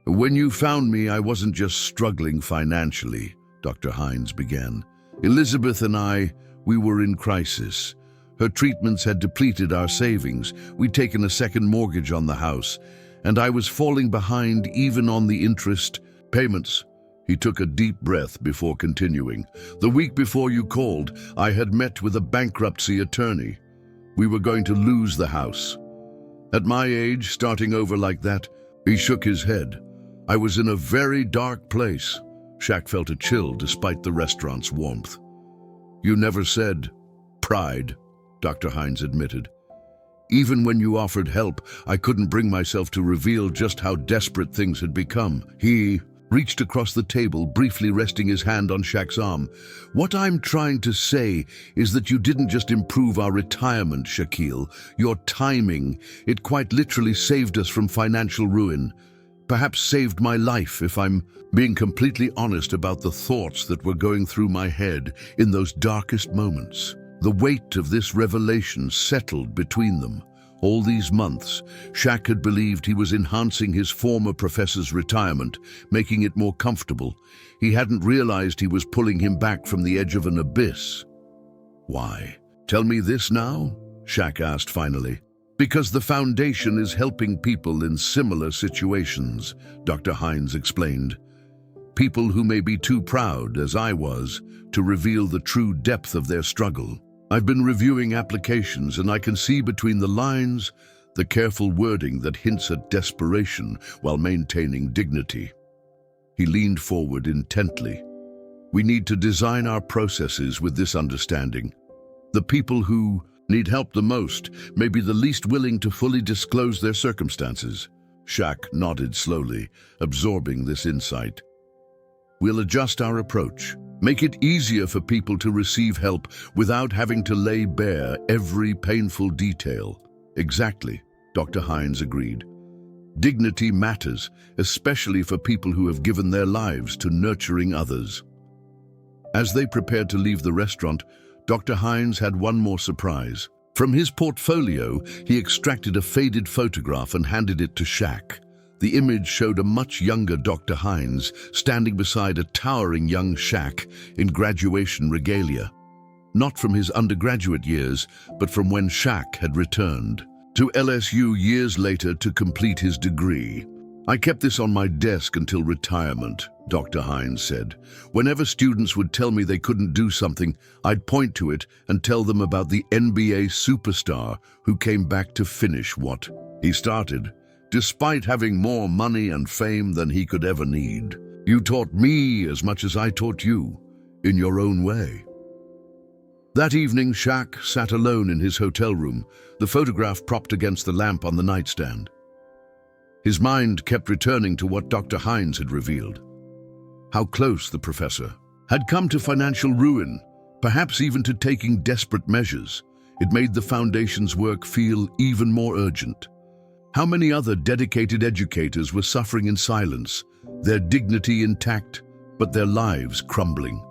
A: "When you found me, I wasn't just struggling financially," Dr. Hines began. "Elizabeth and we were in crisis. Her treatments had depleted our savings. We'd taken a second mortgage on the house, and I was falling behind even on the interest payments." He took a deep breath before continuing. "The week before you called, I had met with a bankruptcy attorney. We were going to lose the house. At my age, starting over like that," he shook his head. "I was in a very dark place." Shaq felt a chill despite the restaurant's warmth. "You never said pride," Dr. Hines admitted. "Even when you offered help, I couldn't bring myself to reveal just how desperate things had become." He reached across the table, briefly resting his hand on Shaq's arm. "What I'm trying to say is that you didn't just improve our retirement, Shaquille. Your timing, it quite literally saved us from financial ruin. Perhaps saved my life, if I'm being completely honest about the thoughts that were going through my head in those darkest moments." The weight of this revelation settled between them. All these months, Shaq had believed he was enhancing his former professor's retirement, making it more comfortable. He hadn't realized he was pulling him back from the edge of an abyss. "Why? Tell me this now?" Shaq asked finally. "Because the foundation is helping people in similar situations," Dr. Hines explained. "People who may be too proud, as I was, to reveal the true depth of their struggle. I've been reviewing applications, and I can see between the lines the careful wording that hints at desperation while maintaining dignity." He leaned forward intently. "We need to design our processes with this understanding. The people who need help the most may be the least willing to fully disclose their circumstances. Shaq nodded slowly, absorbing this insight. We'll adjust our approach. Make it easier for people to receive help without having to lay bare every painful detail. Exactly, Dr. Hines agreed. Dignity matters, especially for people who have given their lives to nurturing others. As they prepared to leave the restaurant, Dr. Hines had one more surprise. From his portfolio, he extracted a faded photograph and handed it to Shaq. The image showed a much younger Dr. Hines standing beside a towering young Shaq in graduation regalia. Not from his undergraduate years, but from when Shaq had returned to LSU years later to complete his degree. I kept this on my desk until retirement, Dr. Hines said. Whenever students would tell me they couldn't do something, I'd point to it and tell them about the NBA superstar who came back to finish what he started, despite having more money and fame than he could ever need. You taught me as much as I taught you, in your own way. That evening, Shaq sat alone in his hotel room, the photograph propped against the lamp on the nightstand. His mind kept returning to what Dr. Hines had revealed. How close the professor had come to financial ruin, perhaps even to taking desperate measures. It made the foundation's work feel even more urgent. How many other dedicated educators were suffering in silence, their dignity intact, but their lives crumbling?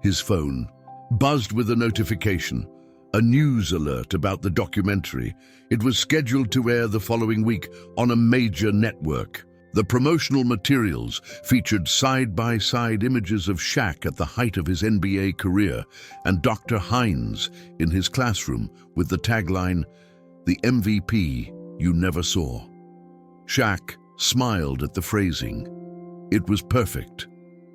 A: His phone buzzed with a notification, a news alert about the documentary. It was scheduled to air the following week on a major network. The promotional materials featured side-by-side images of Shaq at the height of his NBA career and Dr. Hines in his classroom with the tagline, "The MVP you never saw." Shaq smiled at the phrasing. It was perfect,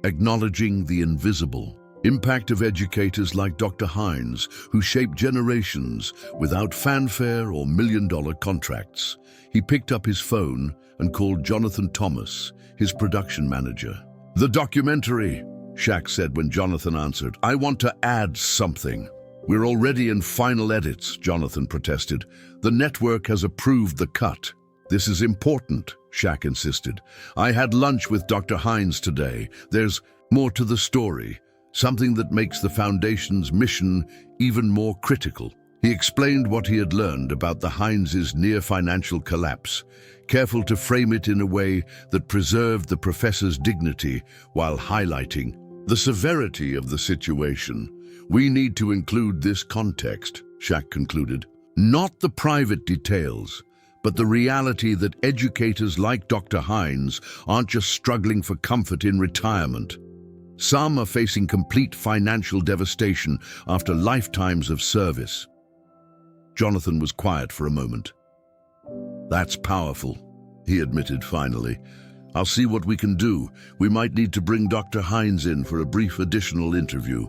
A: acknowledging the invisible impact of educators like Dr. Hines, who shaped generations without fanfare or million-dollar contracts. He picked up his phone and called Jonathan Thomas, his production manager. "The documentary," Shaq said when Jonathan answered. "I want to add something." "We're already in final edits," Jonathan protested. "The network has approved the cut." "This is important," Shaq insisted. "I had lunch with Dr. Hines today. There's more to the story. Something that makes the Foundation's mission even more critical." He explained what he had learned about the Hineses' near financial collapse, careful to frame it in a way that preserved the professor's dignity while highlighting the severity of the situation. "We need to include this context," Shaq concluded. "Not the private details, but the reality that educators like Dr. Hines aren't just struggling for comfort in retirement. Some are facing complete financial devastation after lifetimes of service." Jonathan was quiet for a moment. "That's powerful," he admitted finally. "I'll see what we can do. We might need to bring Dr. Hines in for a brief additional interview."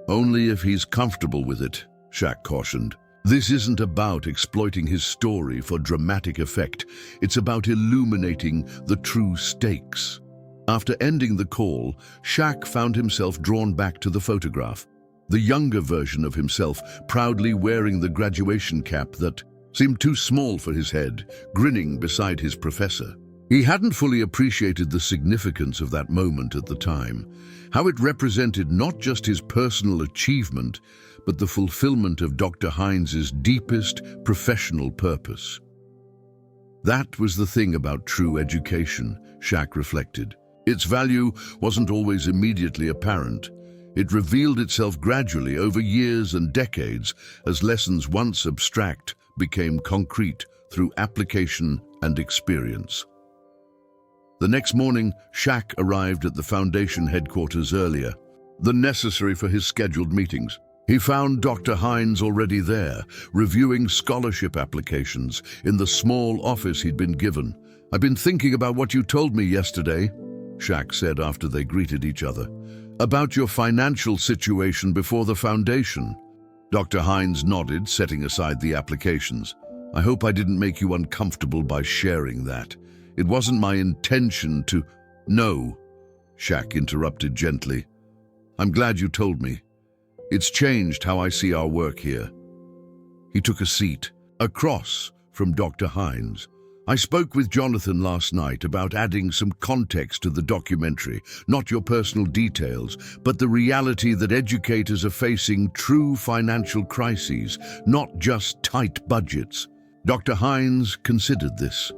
A: "Only if he's comfortable with it," Shaq cautioned. "This isn't about exploiting his story for dramatic effect. It's about illuminating the true stakes." After ending the call, Shaq found himself drawn back to the photograph. The younger version of himself, proudly wearing the graduation cap that seemed too small for his head, grinning beside his professor. He hadn't fully appreciated the significance of that moment at the time, how it represented not just his personal achievement, but the fulfillment of Dr. Hines's deepest professional purpose. That was the thing about true education, Shaq reflected. Its value wasn't always immediately apparent. It revealed itself gradually over years and decades as lessons once abstract became concrete through application and experience. The next morning, Shaq arrived at the Foundation headquarters earlier, than necessary for his scheduled meetings. He found Dr. Hines already there, reviewing scholarship applications in the small office he'd been given. "I've been thinking about what you told me yesterday," Shaq said after they greeted each other, "about your financial situation before the Foundation." Dr. Hines nodded, setting aside the applications. "I hope I didn't make you uncomfortable by sharing that. It wasn't my intention to—" "No," Shaq interrupted gently. "I'm glad you told me. It's changed how I see our work here." He took a seat, across from Dr. Hines. "I spoke with Jonathan last night about adding some context to the documentary, not your personal details, but the reality that educators are facing true financial crises, not just tight budgets." Dr. Hines considered this.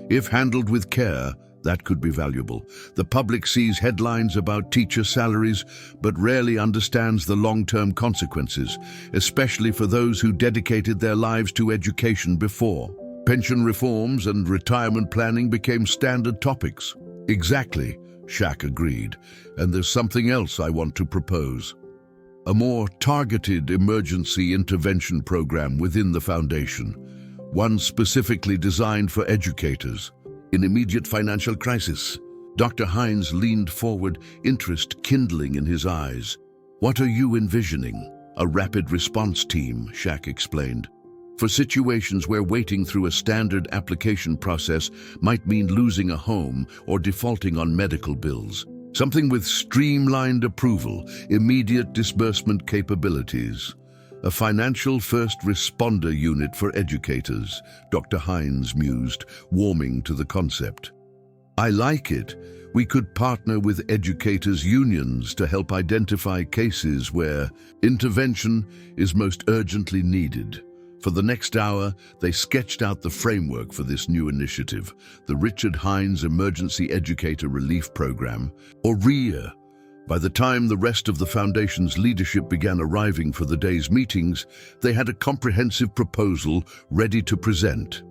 A: If handled with care, that could be valuable. The public sees headlines about teacher salaries, but rarely understands the long-term consequences, especially for those who dedicated their lives to education before. Pension reforms and retirement planning became standard topics. "Exactly," Shaq agreed, "and there's something else I want to propose. A more targeted emergency intervention program within the foundation, one specifically designed for educators in immediate financial crisis." Dr. Hines leaned forward, interest kindling in his eyes. "What are you envisioning?" "A rapid response team," Shaq explained. "For situations where waiting through a standard application process might mean losing a home or defaulting on medical bills. Something with streamlined approval, immediate disbursement capabilities. A financial first responder unit for educators," Dr. Hines mused, warming to the concept. "I like it. We could partner with educators' unions to help identify cases where intervention is most urgently needed." For the next hour, they sketched out the framework for this new initiative, the Richard Hines Emergency Educator Relief Program, or REA. By the time the rest of the Foundation's leadership began arriving for the day's meetings, they had a comprehensive proposal ready to present.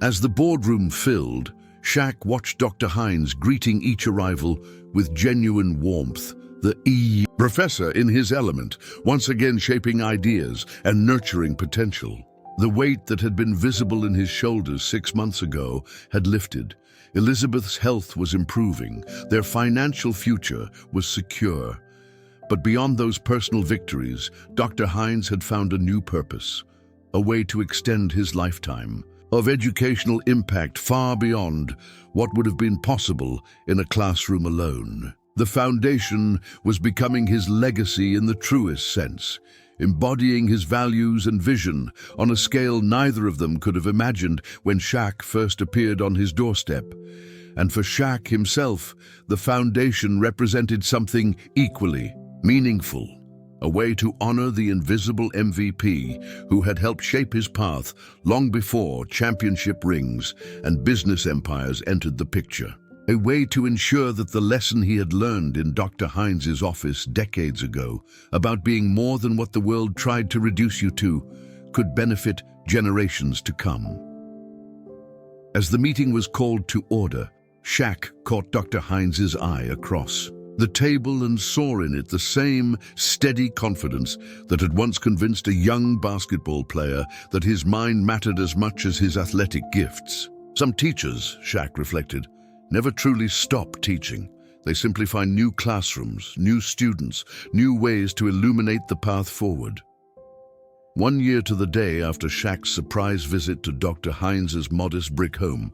A: As the boardroom filled, Shaq watched Dr. Hines greeting each arrival with genuine warmth, the professor in his element, once again shaping ideas and nurturing potential. The weight that had been visible in his shoulders 6 months ago had lifted. Elizabeth's health was improving. Their financial future was secure. But beyond those personal victories, Dr. Hines had found a new purpose, a way to extend his lifetime of educational impact far beyond what would have been possible in a classroom alone. The foundation was becoming his legacy in the truest sense, embodying his values and vision on a scale neither of them could have imagined when Shaq first appeared on his doorstep. And for Shaq himself, the foundation represented something equally meaningful, a way to honor the invisible MVP who had helped shape his path long before championship rings and business empires entered the picture. A way to ensure that the lesson he had learned in Dr. Hines's office decades ago about being more than what the world tried to reduce you to could benefit generations to come. As the meeting was called to order, Shaq caught Dr. Hines's eye across the table and saw in it the same steady confidence that had once convinced a young basketball player that his mind mattered as much as his athletic gifts. Some teachers, Shaq reflected, never truly stop teaching. They simply find new classrooms, new students, new ways to illuminate the path forward. 1 year to the day after Shaq's surprise visit to Dr. Hines's modest brick home,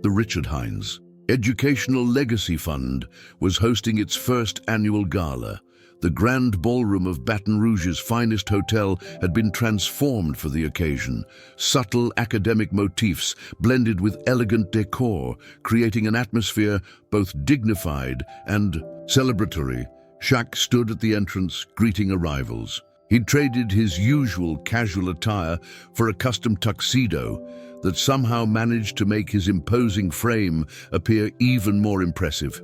A: the Richard Hines Educational Legacy Fund was hosting its first annual gala. The grand ballroom of Baton Rouge's finest hotel had been transformed for the occasion. Subtle academic motifs blended with elegant decor, creating an atmosphere both dignified and celebratory. Shaq stood at the entrance, greeting arrivals. He'd traded his usual casual attire for a custom tuxedo that somehow managed to make his imposing frame appear even more impressive.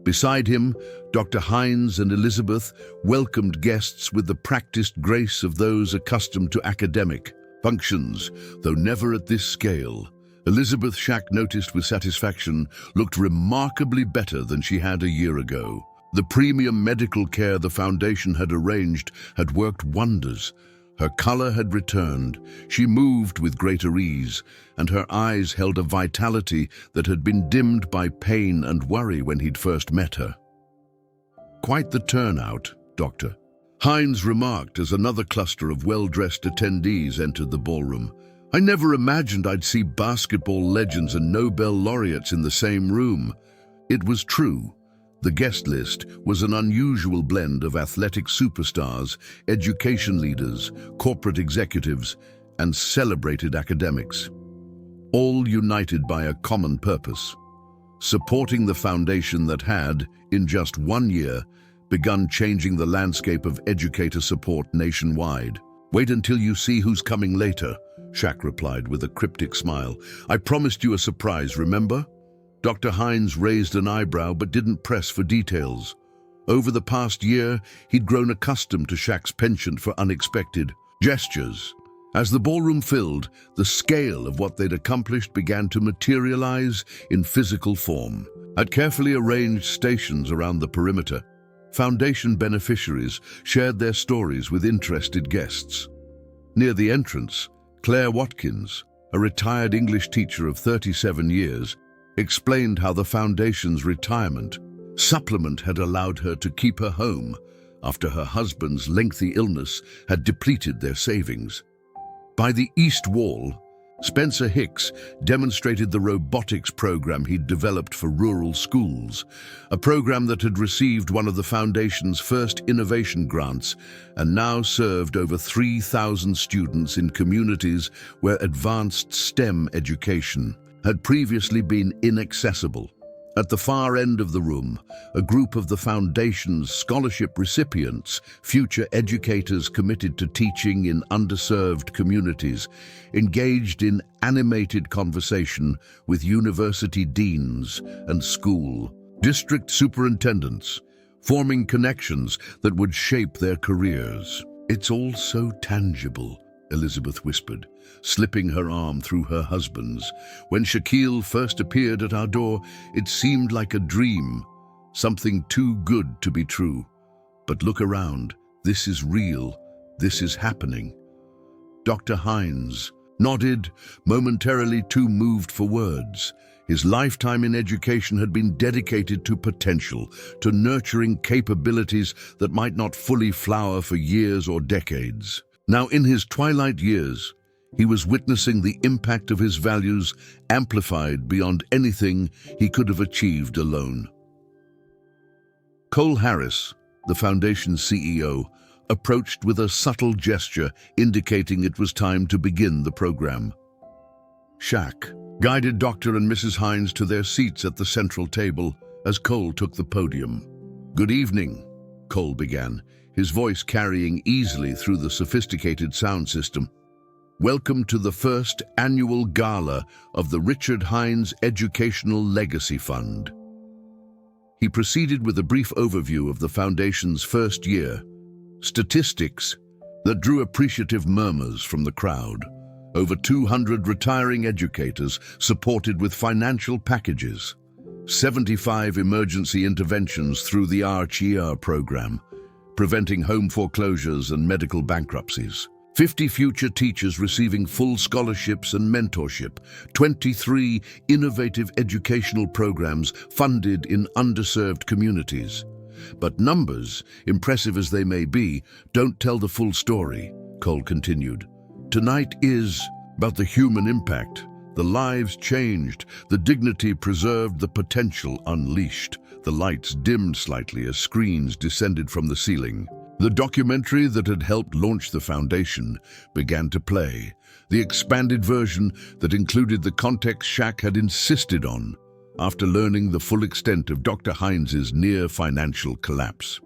A: Beside him, Dr. Hines and Elizabeth welcomed guests with the practiced grace of those accustomed to academic functions, though never at this scale. Elizabeth, Shaq noticed with satisfaction, looked remarkably better than she had a year ago. The premium medical care the foundation had arranged had worked wonders. Her color had returned, she moved with greater ease, and her eyes held a vitality that had been dimmed by pain and worry when he'd first met her. "Quite the turnout, Doctor," Hines remarked as another cluster of well-dressed attendees entered the ballroom. "I never imagined I'd see basketball legends and Nobel laureates in the same room." It was true. The guest list was an unusual blend of athletic superstars, education leaders, corporate executives, and celebrated academics, all united by a common purpose: supporting the foundation that had, in just 1 year, begun changing the landscape of educator support nationwide. "Wait until you see who's coming later," Shaq replied with a cryptic smile. "I promised you a surprise, remember?" Dr. Hines raised an eyebrow but didn't press for details. Over the past year, he'd grown accustomed to Shaq's penchant for unexpected gestures. As the ballroom filled, the scale of what they'd accomplished began to materialize in physical form. At carefully arranged stations around the perimeter, foundation beneficiaries shared their stories with interested guests. Near the entrance, Claire Watkins, a retired English teacher of 37 years, explained how the foundation's retirement supplement had allowed her to keep her home after her husband's lengthy illness had depleted their savings. By the east wall, Spencer Hicks demonstrated the robotics program he'd developed for rural schools, a program that had received one of the Foundation's first innovation grants and now served over 3,000 students in communities where advanced STEM education had previously been inaccessible. At the far end of the room, a group of the Foundation's scholarship recipients, future educators committed to teaching in underserved communities, engaged in animated conversation with university deans and school district superintendents, forming connections that would shape their careers. "It's all so tangible," Elizabeth whispered, slipping her arm through her husband's. "When Shaquille first appeared at our door, it seemed like a dream, something too good to be true. But look around, this is real, this is happening." Dr. Hines nodded, momentarily too moved for words. His lifetime in education had been dedicated to potential, to nurturing capabilities that might not fully flower for years or decades. Now, in his twilight years, he was witnessing the impact of his values amplified beyond anything he could have achieved alone. Cole Harris, the Foundation's CEO, approached with a subtle gesture indicating it was time to begin the program. Shaq guided Dr. and Mrs. Hines to their seats at the central table as Cole took the podium. "Good evening," Cole began, his voice carrying easily through the sophisticated sound system. "Welcome to the first annual gala of the Richard Hines Educational Legacy Fund." He proceeded with a brief overview of the Foundation's first year, statistics that drew appreciative murmurs from the crowd. Over 200 retiring educators supported with financial packages, 75 emergency interventions through the RCR program, preventing home foreclosures and medical bankruptcies, 50 future teachers receiving full scholarships and mentorship, 23 innovative educational programs funded in underserved communities. But numbers, impressive as they may be, don't tell the full story, Cole continued. Tonight is about the human impact, the lives changed, the dignity preserved, the potential unleashed. The lights dimmed slightly as screens descended from the ceiling. The documentary that had helped launch the Foundation began to play, the expanded version that included the context Shaq had insisted on after learning the full extent of Dr. Hines's near financial collapse.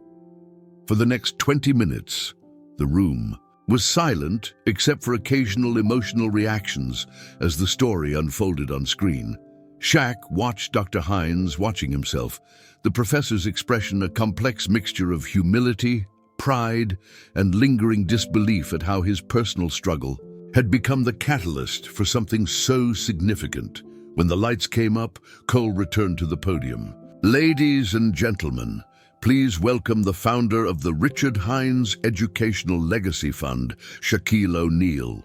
A: For the next 20 minutes, the room was silent except for occasional emotional reactions as the story unfolded on screen. Shaq watched Dr. Hines watching himself, the professor's expression a complex mixture of humility, pride, and lingering disbelief at how his personal struggle had become the catalyst for something so significant. When the lights came up, Cole returned to the podium. "Ladies and gentlemen, please welcome the founder of the Richard Hines Educational Legacy Fund, Shaquille O'Neal."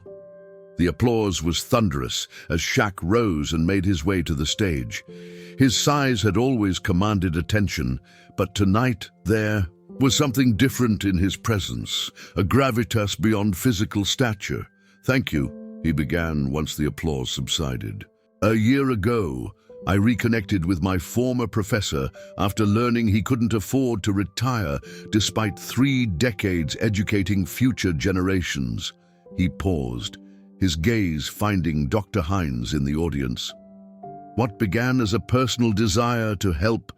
A: The applause was thunderous as Shaq rose and made his way to the stage. His size had always commanded attention, but tonight there was something different in his presence, a gravitas beyond physical stature. "Thank you," he began once the applause subsided. "A year ago, I reconnected with my former professor after learning he couldn't afford to retire despite 3 decades educating future generations. He paused, his gaze finding Dr. Hines in the audience. What began as a personal desire to help,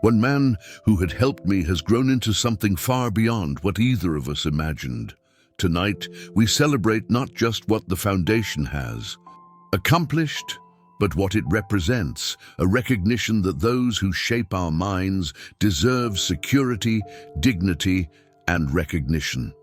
A: one man who had helped me has grown into something far beyond what either of us imagined. Tonight, we celebrate not just what the foundation has accomplished, but what it represents, a recognition that those who shape our minds deserve security, dignity, and recognition.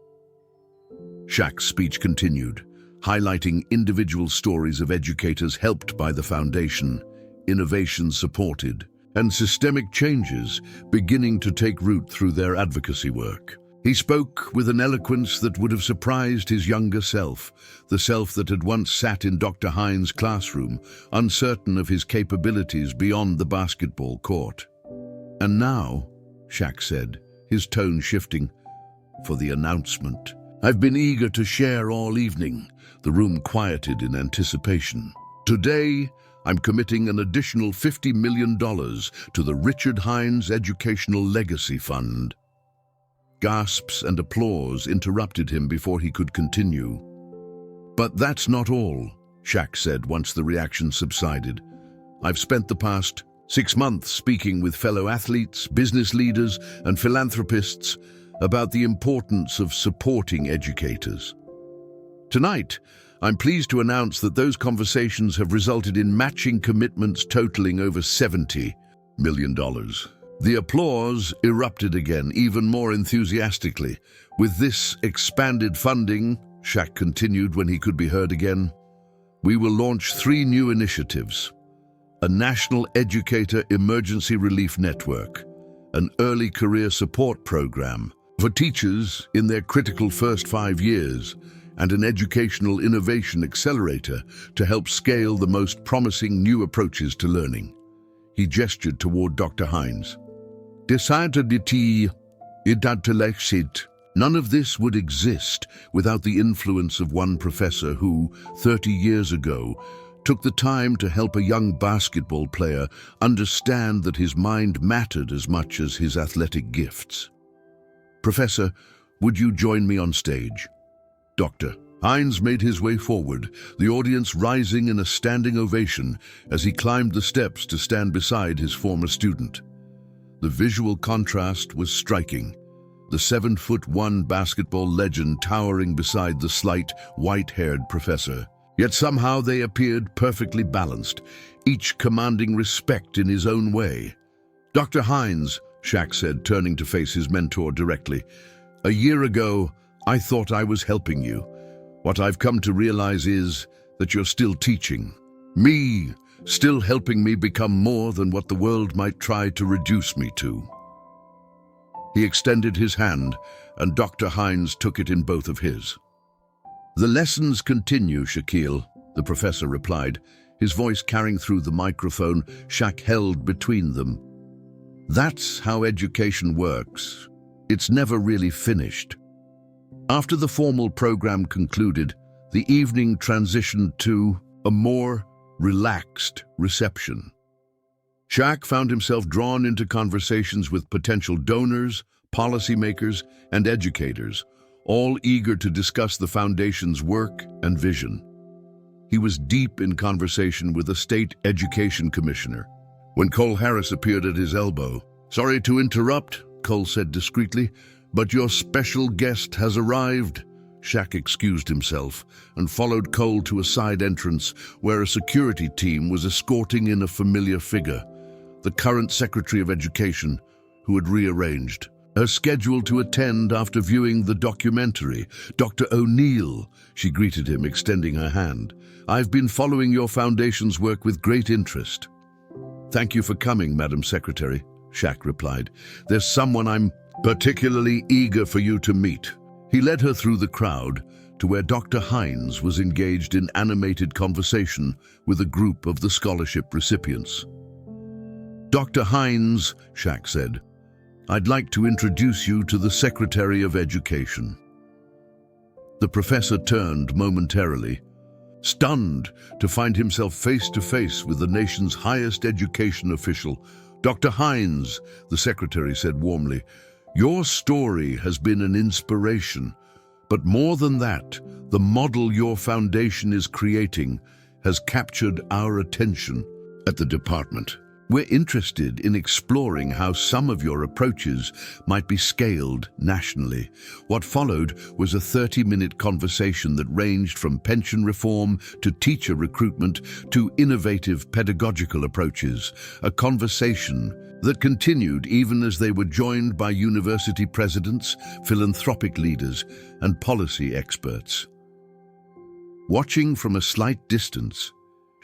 A: Shaq's speech continued, highlighting individual stories of educators helped by the foundation, innovations supported, and systemic changes beginning to take root through their advocacy work. He spoke with an eloquence that would have surprised his younger self, the self that had once sat in Dr. Hines' classroom, uncertain of his capabilities beyond the basketball court. And now, Shaq said, his tone shifting, for the announcement. I've been eager to share all evening. The room quieted in anticipation. Today, I'm committing an additional $50 million to the Richard Hines Educational Legacy Fund. Gasps and applause interrupted him before he could continue. But that's not all, Shaq said once the reaction subsided. I've spent the past 6 months speaking with fellow athletes, business leaders, and philanthropists about the importance of supporting educators. Tonight, I'm pleased to announce that those conversations have resulted in matching commitments totaling over $70 million. The applause erupted again, even more enthusiastically. With this expanded funding, Shaq continued when he could be heard again, we will launch 3 new initiatives: a National Educator Emergency Relief Network, an early career support program for teachers in their critical first 5 years, and an educational innovation accelerator to help scale the most promising new approaches to learning. He gestured toward Dr. Hines. Decidedly, none of this would exist without the influence of one professor who, 30 years ago, took the time to help a young basketball player understand that his mind mattered as much as his athletic gifts. Professor, would you join me on stage? Dr. Hines made his way forward, the audience rising in a standing ovation as he climbed the steps to stand beside his former student. The visual contrast was striking, the 7'1" basketball legend towering beside the slight, white-haired professor. Yet somehow they appeared perfectly balanced, each commanding respect in his own way. Dr. Hines, Shaq said, turning to face his mentor directly, a year ago, I thought I was helping you. What I've come to realize is that you're still teaching. Me, still helping me become more than what the world might try to reduce me to. He extended his hand, and Dr. Hines took it in both of his. The lessons continue, Shaquille, the professor replied, his voice carrying through the microphone Shaq held between them. That's how education works. It's never really finished. After the formal program concluded, the evening transitioned to a more relaxed reception. Shaq found himself drawn into conversations with potential donors, policymakers, and educators, all eager to discuss the foundation's work and vision. He was deep in conversation with a state education commissioner when Cole Harris appeared at his elbow. Sorry to interrupt, Cole said discreetly, but your special guest has arrived. Shaq excused himself and followed Cole to a side entrance where a security team was escorting in a familiar figure, the current Secretary of Education, who had rearranged her schedule to attend after viewing the documentary. Dr. O'Neill, she greeted him, extending her hand. I've been following your foundation's work with great interest. Thank you for coming, Madam Secretary, Shaq replied. There's someone I'm particularly eager for you to meet. He led her through the crowd to where Dr. Hines was engaged in animated conversation with a group of the scholarship recipients. Dr. Hines, Shaq said, I'd like to introduce you to the Secretary of Education. The professor turned momentarily, stunned to find himself face to face with the nation's highest education official. "Dr. Hines," the secretary said warmly, "your story has been an inspiration. But more than that, the model your foundation is creating has captured our attention at the department. We're interested in exploring how some of your approaches might be scaled nationally." What followed was a 30-minute conversation that ranged from pension reform to teacher recruitment to innovative pedagogical approaches, a conversation that continued even as they were joined by university presidents, philanthropic leaders, and policy experts. Watching from a slight distance,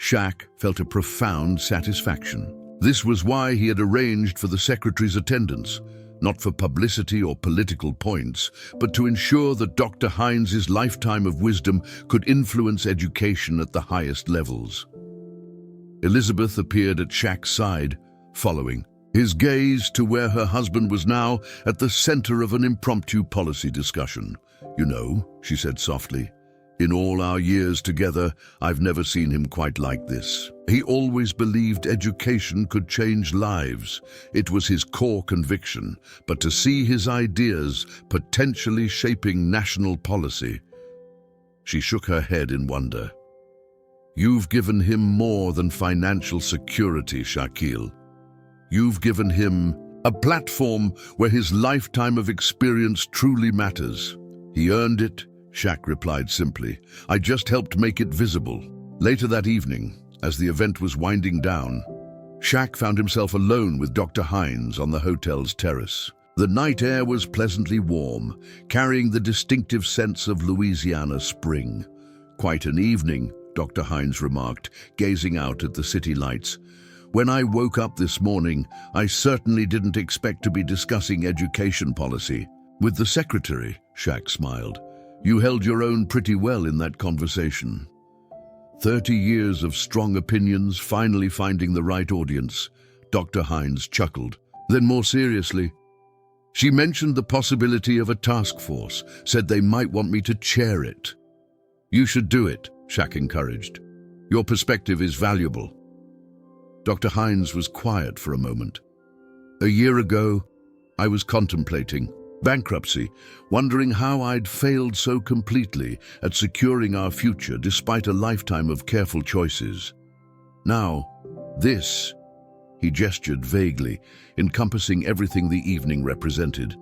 A: Shaq felt a profound satisfaction. This was why he had arranged for the secretary's attendance, not for publicity or political points, but to ensure that Dr. Hines's lifetime of wisdom could influence education at the highest levels. Elizabeth appeared at Shaq's side, following, his gaze to where her husband was now at the center of an impromptu policy discussion. "You know," she said softly, "in all our years together, I've never seen him quite like this. He always believed education could change lives. It was his core conviction. But to see his ideas potentially shaping national policy..." She shook her head in wonder. "You've given him more than financial security, Shaquille. You've given him a platform where his lifetime of experience truly matters." "He earned it," Shaq replied simply. "I just helped make it visible." Later that evening, as the event was winding down, Shaq found himself alone with Dr. Hines on the hotel's terrace. The night air was pleasantly warm, carrying the distinctive sense of Louisiana spring. "Quite an evening," Dr. Hines remarked, gazing out at the city lights. "When I woke up this morning, I certainly didn't expect to be discussing education policy." "With the secretary," Shaq smiled. "You held your own pretty well in that conversation." 30 years of strong opinions finally finding the right audience, Dr. Hines chuckled. Then more seriously, "She mentioned the possibility of a task force, said they might want me to chair it." "You should do it," Shaq encouraged. "Your perspective is valuable." Dr. Hines was quiet for a moment. "A year ago, I was contemplating bankruptcy, wondering how I'd failed so completely at securing our future despite a lifetime of careful choices. Now, this," he gestured vaguely, encompassing everything the evening represented.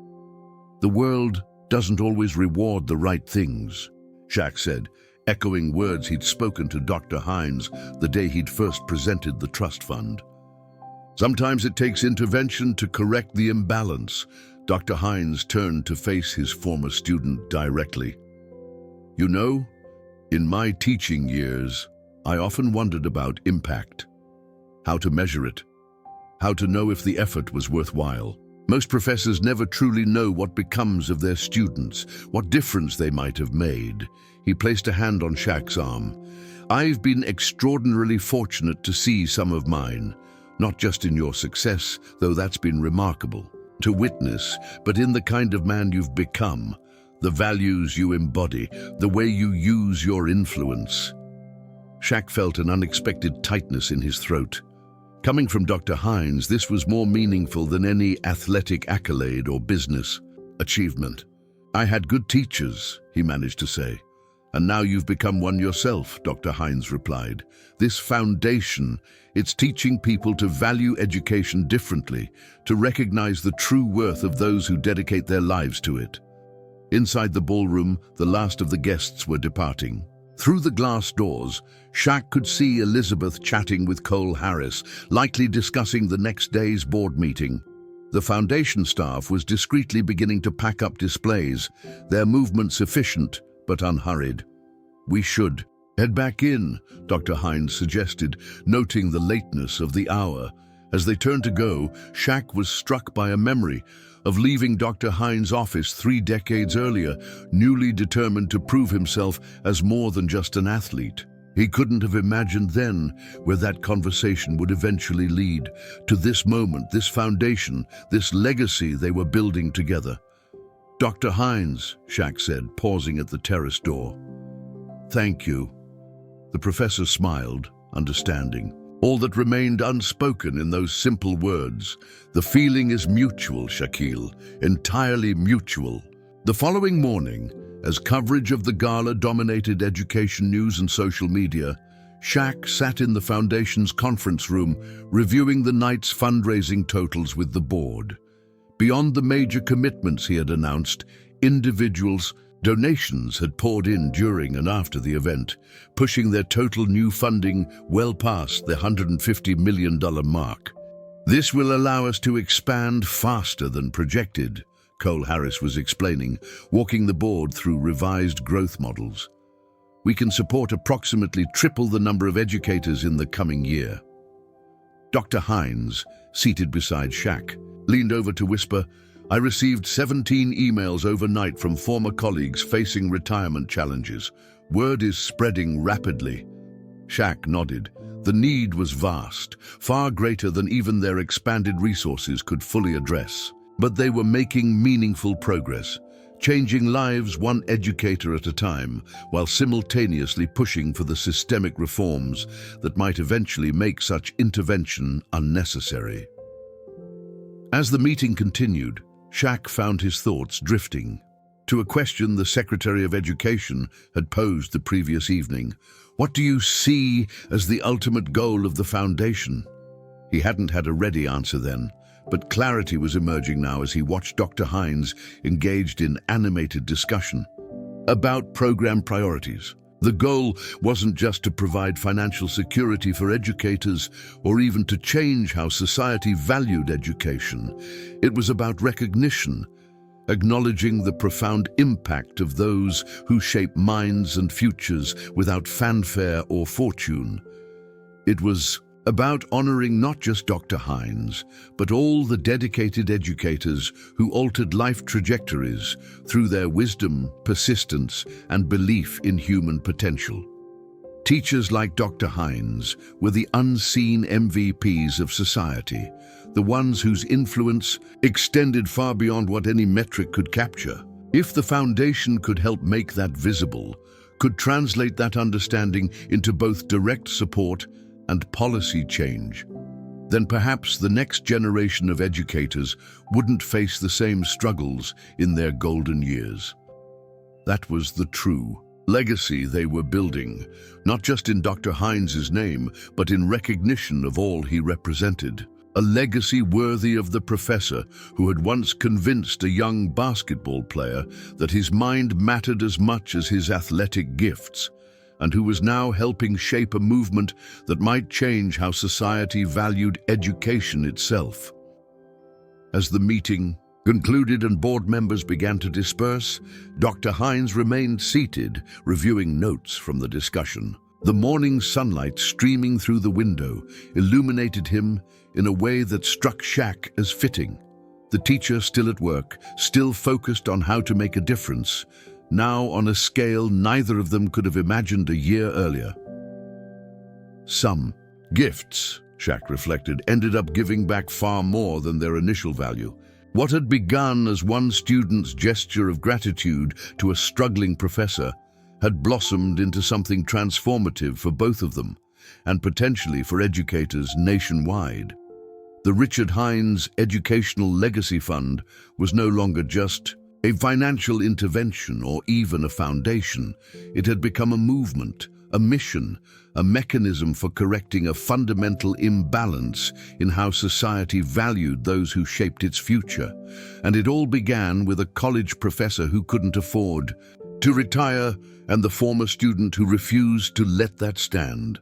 A: "The world doesn't always reward the right things," Shaq said, echoing words he'd spoken to Dr. Hines the day he'd first presented the trust fund. "Sometimes it takes intervention to correct the imbalance." Dr. Hines turned to face his former student directly. "You know, in my teaching years, I often wondered about impact. How to measure it. How to know if the effort was worthwhile. Most professors never truly know what becomes of their students, what difference they might have made." He placed a hand on Shaq's arm. "I've been extraordinarily fortunate to see some of mine, not just in your success, though that's been remarkable, to witness, but in the kind of man you've become, the values you embody, the way you use your influence." Shaq felt an unexpected tightness in his throat. Coming from Dr. Hines, this was more meaningful than any athletic accolade or business achievement. "I had good teachers," he managed to say. "And now you've become one yourself," Dr. Hines replied. "This foundation, it's teaching people to value education differently, to recognize the true worth of those who dedicate their lives to it." Inside the ballroom, the last of the guests were departing. Through the glass doors, Shaq could see Elizabeth chatting with Cole Harris, likely discussing the next day's board meeting. The foundation staff was discreetly beginning to pack up displays, their movements efficient but unhurried. "We should head back in," Dr. Hines suggested, noting the lateness of the hour. As they turned to go, Shaq was struck by a memory of leaving Dr. Hines' office 3 decades earlier, newly determined to prove himself as more than just an athlete. He couldn't have imagined then where that conversation would eventually lead, to this moment, this foundation, this legacy they were building together. "Dr. Hines," Shaq said, pausing at the terrace door. "Thank you." The professor smiled, understanding. All that remained unspoken in those simple words: the feeling is mutual, Shaquille, entirely mutual. The following morning, as coverage of the gala dominated education news and social media, Shaq sat in the Foundation's conference room, reviewing the night's fundraising totals with the board. Beyond the major commitments he had announced, individuals' donations had poured in during and after the event, pushing their total new funding well past the $150 million mark. "This will allow us to expand faster than projected," Cole Harris was explaining, walking the board through revised growth models. "We can support approximately triple the number of educators in the coming year." Dr. Hines, seated beside Shaq, leaned over to whisper, "I received 17 emails overnight from former colleagues facing retirement challenges. Word is spreading rapidly." Shaq nodded. The need was vast, far greater than even their expanded resources could fully address. But they were making meaningful progress, changing lives one educator at a time, while simultaneously pushing for the systemic reforms that might eventually make such intervention unnecessary. As the meeting continued, Shaq found his thoughts drifting to a question the Secretary of Education had posed the previous evening. "What do you see as the ultimate goal of the Foundation?" He hadn't had a ready answer then, but clarity was emerging now as he watched Dr. Hines engaged in animated discussion about program priorities. The goal wasn't just to provide financial security for educators or even to change how society valued education. It was about recognition, acknowledging the profound impact of those who shape minds and futures without fanfare or fortune. It was about honoring not just Dr. Hines, but all the dedicated educators who altered life trajectories through their wisdom, persistence, and belief in human potential. Teachers like Dr. Hines were the unseen MVPs of society, the ones whose influence extended far beyond what any metric could capture. If the Foundation could help make that visible, could translate that understanding into both direct support and policy change, then perhaps the next generation of educators wouldn't face the same struggles in their golden years. That was the true legacy they were building, not just in Dr. Hines's name, but in recognition of all he represented. A legacy worthy of the professor who had once convinced a young basketball player that his mind mattered as much as his athletic gifts, and who was now helping shape a movement that might change how society valued education itself. As the meeting concluded and board members began to disperse, Dr. Hines remained seated, reviewing notes from the discussion. The morning sunlight streaming through the window illuminated him in a way that struck Shaq as fitting. The teacher still at work, still focused on how to make a difference, now on a scale neither of them could have imagined a year earlier. Some gifts, Shaq reflected, ended up giving back far more than their initial value. What had begun as one student's gesture of gratitude to a struggling professor had blossomed into something transformative for both of them, and potentially for educators nationwide. The Richard Hines Educational Legacy Fund was no longer just a financial intervention or even a foundation. It had become a movement, a mission, a mechanism for correcting a fundamental imbalance in how society valued those who shaped its future. And it all began with a college professor who couldn't afford to retire and the former student who refused to let that stand.